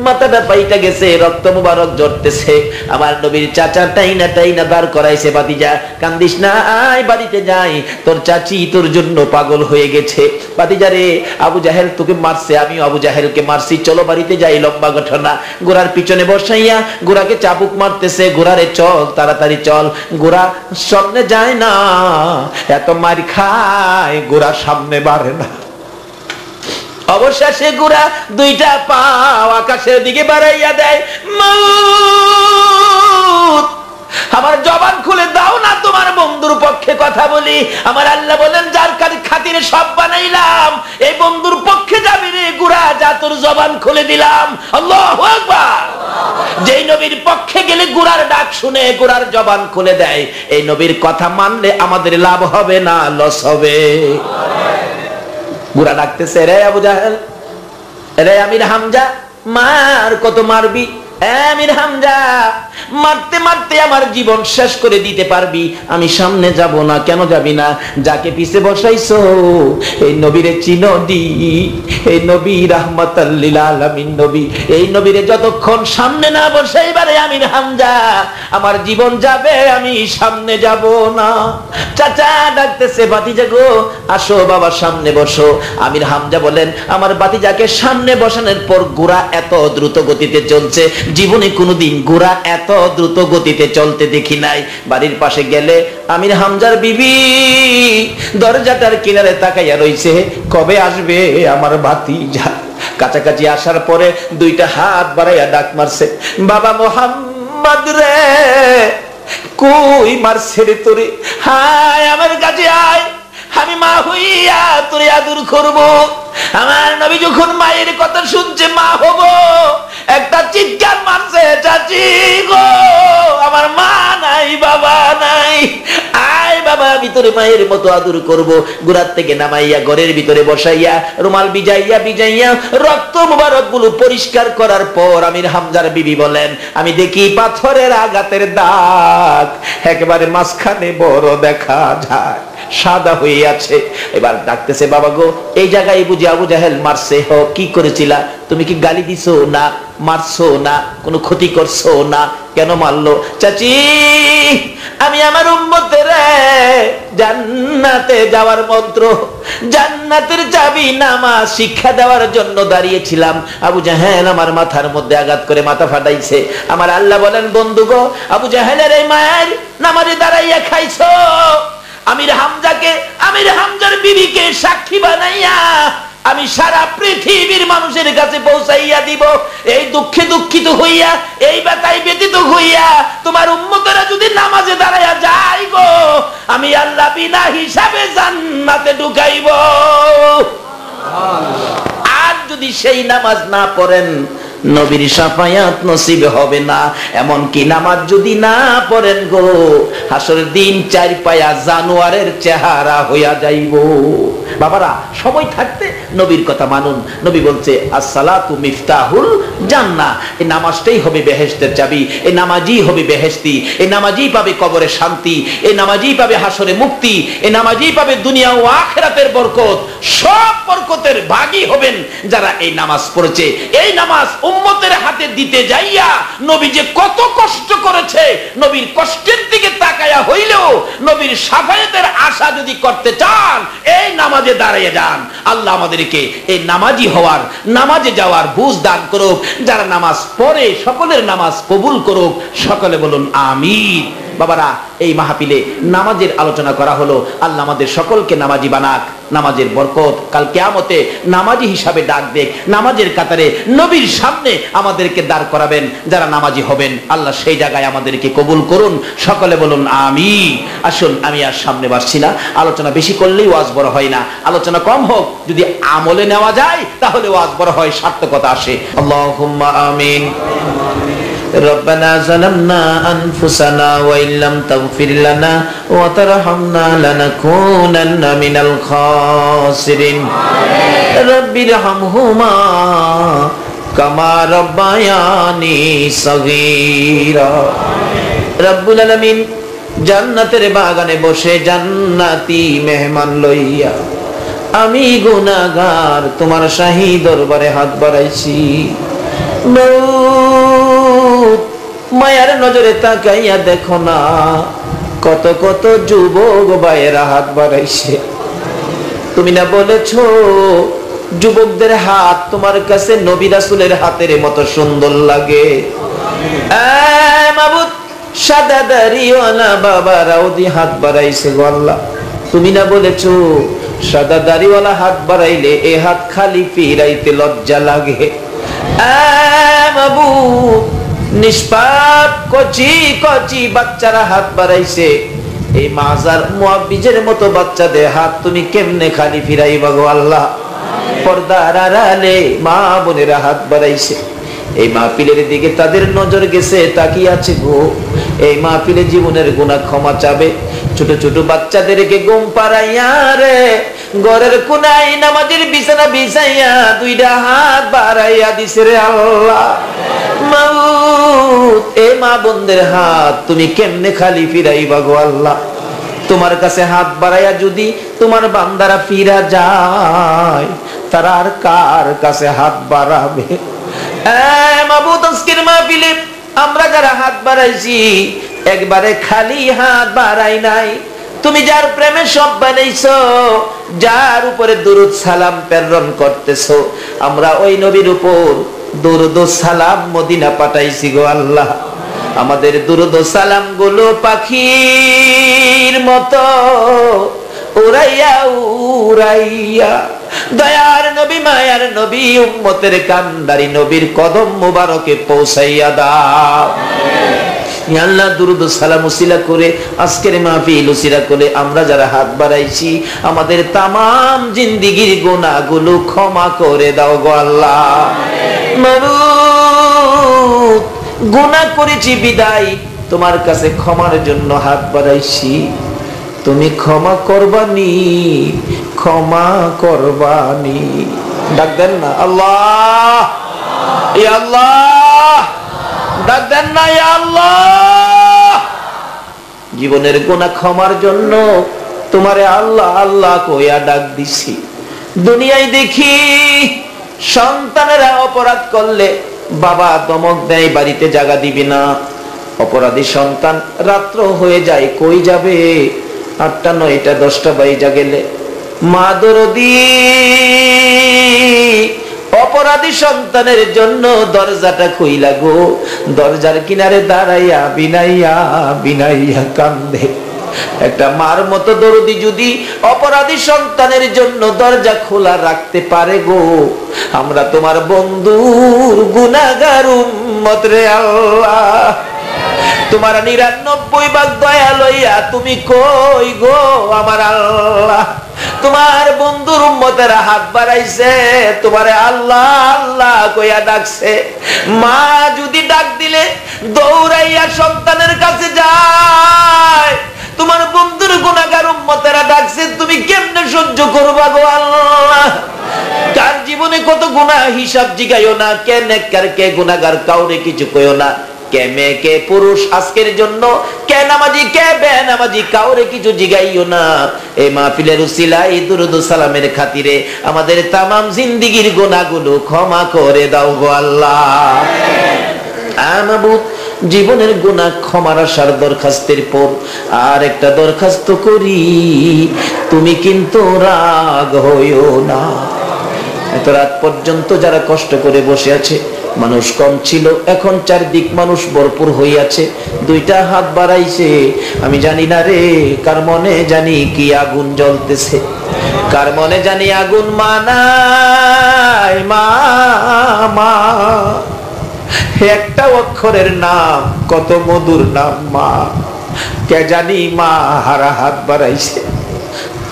মাথাটা পাইটা গেছে, রক্ত মুবারক ঝরতেছে। আমার নবীর চাচা টাইনা টাইনা দাঁড় করাইছে, বাতিজা কান্দিস না, আয় বাড়িতে যাই, তোর চাচি তোর জন্য পাগল হয়ে গেছে। বাতিজা রে, আবু জাহেল তোকে মারছে, আমিও আবু জাহেলকে মারছি, চলো বাড়িতে যাই। লম্বা ঘটনা। ঘোড়ার পিছনে বসাইয়া ঘোড়াকে চাবুক মারতেছে, ঘোড়ারে চল, তাড়াতাড়ি চল। ঘোড়া সামনে যায় না, এত মার খায় ঘোড়া সামনে বাড়ে না। অবশেষে ঘোড়া দুইটা পাও আকাশের দিকে বাড়াইয়া দেয়, মউত আমার জবান খুলে দাও না তোমার বন্ধুর পক্ষে কথা বলি। আমার আল্লাহ বলেন, যার খাতিরে সব বানাইলাম, এই বন্ধুর পক্ষে যাবি রে গুড়া, যা তোর জবান খুলে দিলাম। আল্লাহু আকবার। যেই নবীর পক্ষে গেলে গুড়ার ডাক শুনে গুড়ার জবান খুলে দেয়, এই নবীর কথা মানলে আমাদের লাভ হবে না লস হবে? গুড়া ডাকতেছে, রে আবু জাহেল, রে আমির হামজা, মার, কত মারবি? আমির হামজা, মারতে মারতে আমার জীবন শেষ করে দিতে পারবি, আমি সামনে যাব না। কেন যাবি না? যাকে পিছে বসাইছো এই নবীরে চিনদি, এই নবী রাহমাতাল লিল আলামিন নবী, এই নবীরে যতক্ষণ সামনে না বসাইবারে আমির হামজা, আমার জীবন যাবে, আমি সামনে যাব না। চাচা ডাকতেছে, ভাতিজা গো আসো বাবা, সামনে বসো। আমির হামজা বলেন, আমার ভাতিজাকে সামনে বসানোর পর গোরা এত দ্রুত গতিতে চলছে, জীবনে কোনোদিন গোরা এত দ্রুত গতিতে চলতে দেখি নাই। বাড়ির পাশে গেলে আমির হামজার বিবি দরজাটার কিনারে তাকাইয়া রইছে, কবে আসবে আমার ভাতিজা। কাছাকাছি আসার পরে দুইটা হাত বাড়াইয়া ডাক মারছে, বাবা মোহাম্মদ রে, কই মারছে রে তোরে? হায় আমার কাছে আয়, আমি মা হইয়া তোরে আদর করব। আমার নবী যখন মায়ের কথা শুনছে, মা হব, একটা চিৎকার মারছে, চাচি গো আমার মা নাই, বাবা নাই, আয় বাবা আমি তোরে মায়ের মতো আদর করব। গুড়ার থেকে নামাইয়া ঘরের ভিতরে বসাইয়া রুমাল ভিজাইয়া ভিজাইয়া রক্ত মুবারক গুলো পরিষ্কার করার পর আমির হামজার বিবি বলেন, আমি দেখি পাথরের আঘাতের দাগ একেবারে মাঝখানে বড় দেখা যায়, সাদা হয়ে আছে। এবার ডাকতেছে, বাবা গো এই জায়গায় বুঝি আবু জাহেল মারছে? হ, কি করেছিলা? তুমি কি গালি দিছো না? মারছো না? কোনো ক্ষতি করছো না? কেন মারলো? চাচি, আমি আমার উম্মতের জান্নাতে যাওয়ার মন্ত্র, জান্নাতের চাবি নামাজ শিক্ষা দেওয়ার জন্য দাঁড়িয়েছিলাম, আবু জাহেল আমার মাথার মধ্যে আঘাত করে মাথা ফাটাইছে। আমার আল্লাহ বলেন, বন্ধু গো আবু জাহেলের এই মায়ের নামাজে দাঁড়াইয়া খাইছো। আমির হামজাকে, আমির হামজার বিবিকে সাক্ষী বানাইয়া আমি সারা পৃথিবীর মানুষের কাছে পৌঁছাইয়া দিব। এই দুঃখে দুঃখিত হইয়া, এই ব্যথায় ব্যতীত হইয়া তোমার উম্মতেরা যদি নামাজে দাঁড়াইয়া যায় গো, আমি আল্লাহ বিনা হিসাবে জান্নাতে ঢুকাইব। আর যদি সেই নামাজ না পড়েন, নবীর শাফায়াত নসিব হবে না। এমন কি নামাজ যদি না পড়েন গো, হাসরের দিন চার পায়া জানোয়ারের চেহারা হইয়া যাইব। বাবারা, সময় থাকতে নবীর কথা মানুন। নবী বলছে, আসসালাতু মিফতাহুল জান্নাহ, এই নামাজটাই হবে বেহেশতের চাবি, এই নামাজই হবে বেহেশতি, এই নামাজই পাবে কবরে শান্তি, এই নামাজই পাবে হাসরে মুক্তি, এই নামাজই পাবে দুনিয়া ও আখিরাতের বরকত। সব বরকতের ভাগী হবেন যারা এই নামাজ পড়েছে। এই নামাজ উম্মতের হাতে দিতে যাইয়া নবী যে কত কষ্ট করেছে, নবীর কষ্টের দিকে তাকায়া হইলেও নবীর শাফায়াতের আশা যদি করতে চান, এই নামাজে দাঁড়িয়ে যান। আল্লাহ আমাদেরকে এই নামাজি হওয়ার, নামাজে যাওয়ার বুঝ দান করুক। যারা নামাজ পড়ে সকলের নামাজ কবুল করুক। সকলে বলুন আমিন। বাবারা, এই মাহফিলে নামাজের আলোচনা করা হলো। আল্লাহ আমাদের সকলকে নামাজি বানাক, নামাজের বরকত কাল কিয়ামতে নামাজি হিসাবে ডাক দেখ, নামাজের কাতারে নবীর সামনে আমাদেরকে দাঁড় করাবেন। যারা নামাজি হবেন আল্লাহ সেই জায়গায় আমাদেরকে কবুল করুন। সকলে বলুন আমিন। আসুন, আমি আর সামনে বাড়ছি না, আলোচনা বেশি করলেই ওয়াজ বড় হয় না, আলোচনা কম হোক, যদি আমলে নেওয়া যায় তাহলে ওয়াজ বড় হয়, সার্থকতা আসে। আল্লাহুম্মা আমিন। ربنا ظلمنا أنفسنا وإن لم تغفر لنا وترحمنا لنكونن من الخاسرين رب ارحمهما كما ربياني صغيرا রব্বুল আলামিন জান্নাতের বাগানে বসে জান্নাতি মেহমান লইয়া আমি গুনাহগার তোমার শাহী দরবারে হাত বাড়াইছি। মায়ার নজরে তাকাইয়া দেখো না, কত কত যুবক ভাইয়েরা হাত বাড়াইছে। তুমি না বলেছো যুবকদের হাত তোমার কাছে নবী রাসূলের হাতের মতো সুন্দর লাগে? মাবুদ, সাদা দাড়িওয়ালা বাবারাও দি হাত বাড়াইছে গো আল্লাহ। তুমি না বলেছো সাদা দাড়িওয়ালা হাত বাড়াইলে এ হাত খালি ফিরাইতে লজ্জা লাগে? নিষ্পাপ কচি কচি বাচ্চারা হাত বাড়াইছে, এই মাজার মুআব্বিজের মতো বাচ্চাদের হাত তুমি কেমনে খালি ফিরাইবা গো আল্লাহ। পর্দার আড়ালে মা বোনেরা হাত বাড়াইছে, এই মাহফিলের দিকে তাদের নজর গেছে, তাকিয়ে আছে গো। এই মাহফিলে জীবনের গুনাহ ক্ষমা চাবে। ছোট ছোট বাচ্চাদেরকে ঘুম পাড়াইয়া রে ঘরের কোনায় নামাজের বিছানা বিছাইয়া দুইটা হাত বাড়াইয়া দিছে রে আল্লাহ। মাউত এ মা বোনদের হাত তুমি কেমনে খালি ফিরাইবা গো আল্লাহ। তোমার কাছে হাত বাড়াইয়া যদি তোমার বান্দারা ফিরা যায়, তারা আর কার কাছে হাত বাড়াবে? মাবুদ আজকের মাহফিলে আমরা যারা হাত বাড়াইছি একবারে খালি হাত বাড়াই নাই। তুমি যার প্রেমে সব বানাইছো, যার উপরে দুরুদ সালাম প্রেরণ করতেছো, আমরা ওই নবীর উপর দুরুদ সালাম মদিনা পাঠাইছি গো আল্লাহ। আমাদের দুরুদ সালাম গুলো পাখির মতো উড়াইয়া উড়াইয়া দয়ার নবী মায়ার নবী উম্মতের কান্ডারি নবীর কদম মুবারকে পৌঁছাইয়া দাও। ইয়া আল্লাহ দুরুদ সালাম উসিলা করে আজকের মাহফিল উসিলা করে আমরা যারা হাত বাড়াইছি আমাদের তামাম জিন্দেগীর গুনাহগুলো ক্ষমা করে দাও গো আল্লাহ। মাবুদ গুনাহ করেছি বিদায় তোমার কাছে ক্ষমার জন্য হাত বাড়াইছি, তুমি ক্ষমা করবানি, ক্ষমা করবানি। ডাক দেন না আল্লাহ, ইয়া আল্লাহ, ডাক দেন না ইয়া আল্লাহ। জীবনের গুনাহ ক্ষমার জন্য তোমারে আল্লাহ আল্লাহ কইয়া ডাক দিছি। দুনিয়ায় দেখি সন্তানেরা অপরাধ করলে বাবা ধমক দেয়, বাড়িতে জায়গা দিবি না। অপরাধী সন্তান রাত্র হয়ে যায়, কই যাবে? 8টা 9টা 10টা বাইজা গেলে মা দরদি অপরাধী সন্তানের জন্য দরজাটা খুইলা গো, দরজার কিনারে দাঁড়াইয়া বিনাইয়া বিনাইয়া কান্দে। একটা মার মতো দরদি যদি অপরাধী সন্তানের জন্য দরজা খোলা রাখতে পারে গো, আমরা তোমার বন্ধুর গুনাহগার উম্মত রে আল্লাহ। তোমার 99 ভাগ দয়া লইয়া তুমি কই গো আমার আল্লাহ? তোমার বন্ধুর উম্মতেরা হাত বাড়াইছে, তোমারে আল্লাহ আল্লাহ কইয়া ডাকছে। মা যদি ডাক দিলে দৌড়াইয়া সন্তানের কাছে যায়, তোমার বন্ধুর গুনাহগার উম্মতেরা ডাকছে, তুমি কেমনে সহ্য করবা গো আল্লাহ? তার জীবনে কত গুনাহ হিসাব জিগাইও না, কে নেককার কে গুনাহগার কাউরে কিছু কইও না। কে মেয়ে কে পুরুষ আজকের জন্য, কে নামাজি কে বেনামাজি কাউরে কিছু জিগাইও না। এই মাহফিলের উসিলায় দুরুদ সালামের খাতিরে আমাদের তামাম জিন্দেগীর গুনাহগুলো ক্ষমা করে দাও গো আল্লাহ। মাবুদ জীবনের গুনাহ ক্ষমার আশার দরখাস্তের পর আর একটা দরখাস্ত করি, তুমি কিন্তু রাগ হইও না। এত রাত পর্যন্ত যারা কষ্ট করে বসে আছে, মানুষ কম ছিল, এখন চারদিক মানুষ ভরপুর হইয়াছে, 2টা হাত বাড়াইছে। আমি জানি না রে কার মনে জানি কি আগুন জ্বলতেছে, কার মনে জানি আগুন মানায় মা মা। একটা অক্ষরের নাম কত মধুর নাম মা, কে জানি মা হারা হাত বাড়াইছে।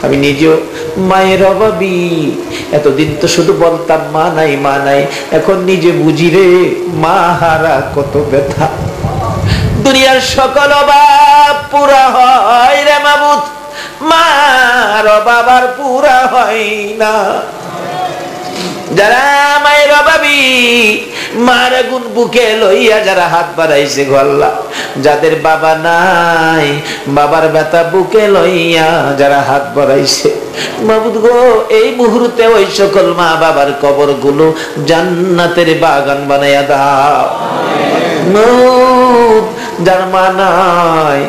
আমি নিজেও মায়ের অভাবী, এতদিন তো শুধু বলতাম মা নাই মা নাই, এখন নিজে বুঝি রে মা হারা কত ব্যথা। দুনিয়ার সকল অভাব পুরা হয় রে মাবুদ, মার অভাব আর পুরা হয় না। যারা মায়ের অভাবী, মার গুণ বুকে লইয়া যারা হাত বাড়াইছে গো আল্লাহ, যাদের বাবা নাই বাবার ব্যথা বুকে লইয়া যারা হাত বাড়াইছে মাবুদ গো, এই মুহূর্তে ওই সকল মা বাবার কবর গুলো জান্নাতের বাগান বানাইয়া দাও। যার মা নাই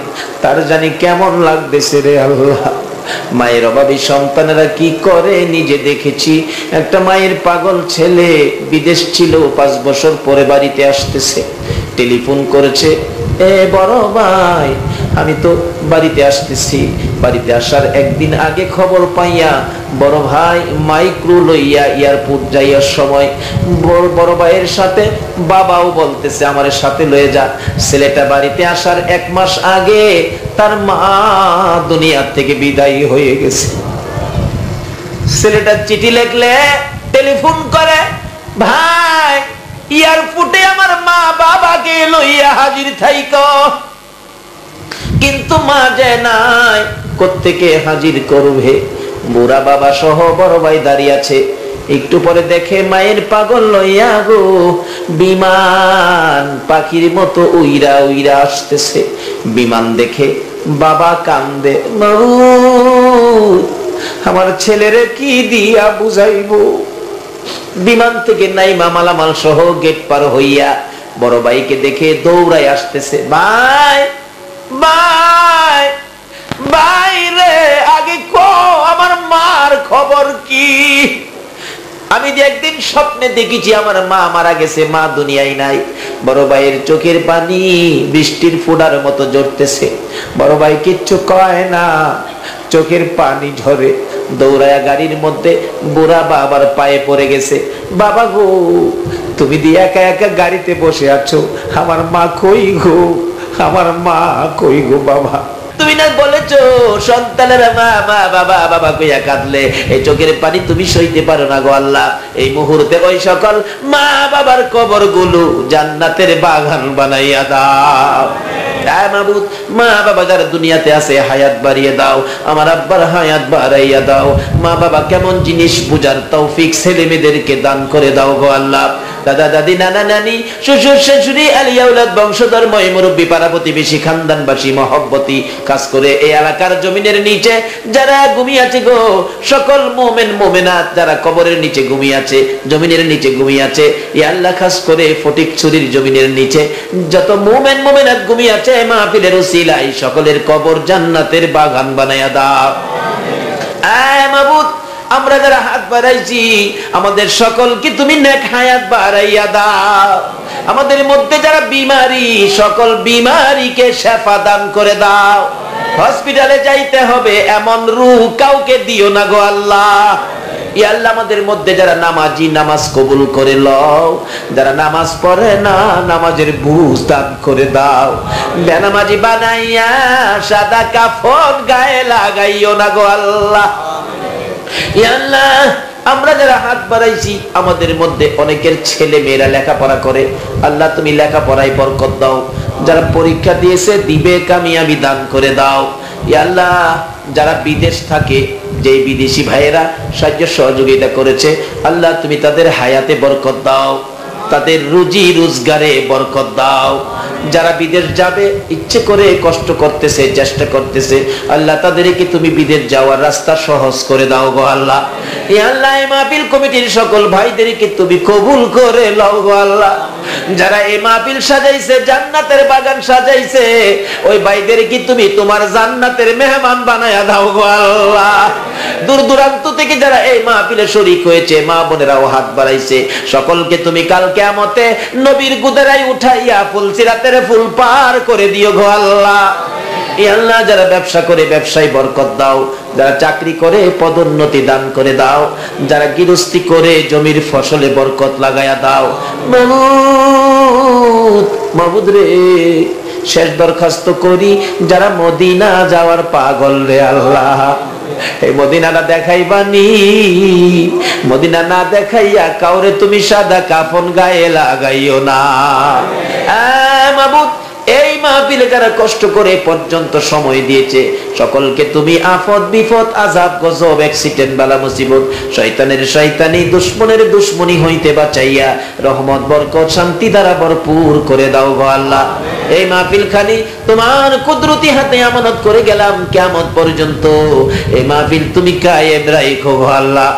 তার জানি কেমন লাগতেছে রে আল্লাহ। মায়ের অভাবী সন্তানেরা কি করে নিজে দেখেছি। একটা মায়ের পাগল ছেলে বিদেশ ছিল, 5 বছর পরে বাড়িতে আসতেছে, টেলিফোন করেছে, এ বড় ভাই আমি তো বাড়িতে আসতেছি, বাড়িতে আসার একদিন আগে খবর পাইয়া বড় ভাই মাইক্রো লইয়া এয়ারপোর্ট যাইয়ার সময় বড় ভাইয়ের সাথে বাবাও বলতেছে আমার সাথে লয়ে যা। ছেলেটা বাড়িতে আসার 1 মাস আগে তার মা দুনিয়া থেকে বিদায় হয়ে গেছে। ছেলেটা চিঠি লিখলে টেলিফোন করে, ভাই এয়ারপোর্টে আমার মা বাবাকে লইয়া হাজির থাইকো। কিন্তু মা যে নাই, কোত্থেকে হাজির করবে? বুড়া বাবা সহ বড় ভাই দাঁড়িয়ে আছে। একটু পরে দেখে মায়ের পাগল লইয়া গো বিমান পাখির মতো উইরা উইরা আসতেছে। বিমান দেখে বাবা কান্দে, আমার ছেলেরে কি দিয়া বুঝাইবো? বিমান থেকে নাইমা মালামাল সহ গেট পার হইয়া বড় ভাইকে দেখে দৌড়াই আসতেছে, ভাই ভাই ভাই রে, আগে কো আমার মার খবর কি? আমি যে একদিন স্বপ্নে দেখেছি আমার মা মারা গেছে, মা দুনিয়ায় নাই। বড় ভাইয়ের চোখের পানি বৃষ্টির ফোঁটার মতো ঝরতেছে। বড় ভাই কিচ্ছু কয় না, চোখের পানি ঝরে। দৌড়ায়া গাড়ির মধ্যে বুড়া বাবার পায়ে পড়ে গেছে, বাবা গো তুমি দিয়ে একা একা গাড়িতে বসে আছো, আমার মা কই গো, আমার মা কই গো বাবা? তুমি না বলেছো সন্তানের মা মা বাবা বাবা কইয়া কাঁদলে এই চোখের পানি তুমি সইতে পারো না গো আল্লাহ। এই মুহূর্তে ওই সকল মা বাবার কবর গুলো জান্নাতের বাগান বানাইয়া দাও। মাবুদ, মা বাবা যারা দুনিয়াতে আছে হায়াত বাড়িয়ে দাও, আমার আব্বার হায়াত বাড়াইয়া দাও। মা বাবা কেমন জিনিস বুঝার তৌফিক ছেলে মেয়েদেরকে দান করে দাও গো আল্লাহ। দাদা দাদি নানা নানি শ্বশুর শাশুড়ি আলিয়া উলাদ বংশধর ময় মুরব্বী পাড়া প্রতিবেশী খানদানবাসী মহব্বতী কাজ করে এই এলাকার জমিনের নিচে যারা ঘুমিয়ে আছে গো, সকল মুমিন মুমিনাত যারা কবরের নিচে ঘুমিয়ে আছে, জমিনের নিচে ঘুমিয়ে আছে, ইয়া আল্লাহ খাস করে ফটিকছড়ির জমিনের নিচে যত মুমিন মুমিনাত ঘুমিয়ে আছে মাহফিলের উসিলায় সকলের কবর জান্নাতের বাগান বানায়া দাও। আয় মাবুদ, আমরা যারা হাত বাড়াইছি আমাদের সকলকে তুমি নেক হায়াত বাড়াইয়া দাও। আমাদের মধ্যে যারা বিমারি সকল বিমারিকে শেফা দান করে দাও। হসপিটালে যাইতে হবে এমন রূহ কাউকে দিও না গো আল্লাহ। ইয়া আল্লাহ, আমাদের মধ্যে যারা নামাজি নামাজ কবুল করে লও, যারা নামাজ পড়ে না নামাজের বুঝ দান করে দাও। বেনামাজি বানাইয়া সাদা কাফন গায়ে লাগাইও না গো আল্লাহ। ইয়া আল্লাহ, আমরা যারা হাত বাড়াইছি আমাদের মধ্যে অনেকের ছেলে মেয়েরা লেখাপড়া করে, আল্লাহ তুমি লেখাপড়ায় বরকত দাও। যারা পরীক্ষা দিয়েছে দিবে কামিয়াবি দান করে দাও। ইয়া আল্লাহ, যারা বিদেশ থাকে, যে বিদেশি ভাইয়েরা সাহায্য সহযোগিতা করেছে, আল্লাহ তুমি তাদের হায়াতে বরকত দাও, তাদের রুজি রোজগারে বরকত দাও। যারা বিদেশ যাবে ইচ্ছে করে কষ্ট করতেছে চেষ্টা করতেছে, আল্লাহ তাদেরকে তুমি বিদেশ যাওয়ার রাস্তা সহজ করে দাও গো আল্লাহ। এই আল্লাহ এই মাহফিল কমিটির সকল ভাইদেরকে তুমি কবুল করে লও গো আল্লাহ। যারা এই মাহফিল সাজাইছে জান্নাতের বাগান সাজাইছে, ওই ভাইদেরকে তুমি তোমার জান্নাতের মেহমান বানায়া দাও গো আল্লাহ। দূর দূরান্ত থেকে যারা এই মাহফিলে শরীক হয়েছে মা বোনেরাও হাত বাড়াইছে, সকলকে তুমি কাল কিয়ামতে নবীর গুদারায় উঠাইয়া ফুলসিরাতের ফুল পার করে দিও গো আল্লাহ। এই আল্লাহ, যারা ব্যবসা করে ব্যবসায় বরকত দাও, যারা চাকরি করে পদোন্নতি দান করে দাও, যারা গৃহস্থী করে জমির ফসলে বরকত লাগায়া দাও। মাবুদ, মাবুদ রে, শেষ দরখাস্ত করি যারা মদিনা যাওয়ার পাগল রে আল্লাহ, এই মদিনাটা দেখাইবানি, মদিনা না দেখাইয়া কাউরে তুমি সাদা কাফন গায়ে লাগাইও না। মাবুদ, এই মাহফিলে যারা কষ্ট করে পর্যন্ত সময় দিয়েছে সকলকে তুমি আফত বিপদ আযাব গজব অ্যাক্সিডেন্ট বালা মুসিবত শয়তানের শয়তানি দুশমনের দুশমনি হইতে বাঁচাইয়া রহমত বরকত শান্তি দ্বারা ভরপুর করে দাও গো আল্লাহ। এই মাহফিল খানি তোমার কুদরতি হাতে আমানত করে গেলাম কিয়ামত পর্যন্ত। এই মাহফিল তুমি কায়েম রাখো গো আল্লাহ।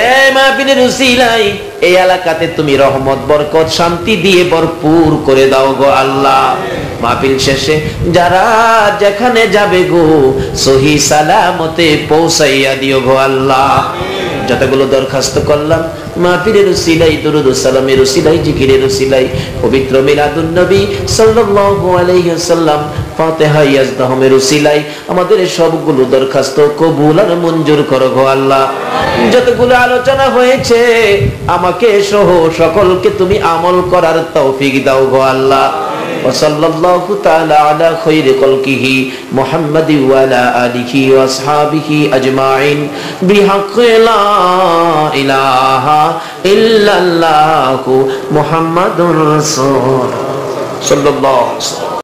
এই মাহফিলের উসিলায় এই এলাকাতে তুমি রহমত বরকত শান্তি দিয়ে ভরপুর করে দাও গো আল্লাহ। মাহফিল শেষে যারা যেখানে যাবে গো সহি সালামতে পৌঁছাইয়া দিও গো আল্লাহ। যতগুলো দরখাস্ত করলাম মাহফিলের উসিলায়, দুরূদ ও সালামের উসিলায়, জিকিরের উসিলায়, পবিত্র মিলাদুন নবী সাল্লাল্লাহু আলাইহি ওয়াসাল্লাম, ফাতিহা ইয়াজদাহমের উসিলায় আমাদের সবগুলো দরখাস্ত কবুল আর মঞ্জুর করো গো আল্লাহ। যতগুলো আলোচনা হয়েছে আমাকে সহ সকলকে তুমি আমল করার তৌফিক দাও গো আল্লাহ। وصلى الله تعالى على خير خلقه محمد وعلى آله وأصحابه أجمعين بحق لا إله إلا الله محمد رسول صلى الله عليه وسلم.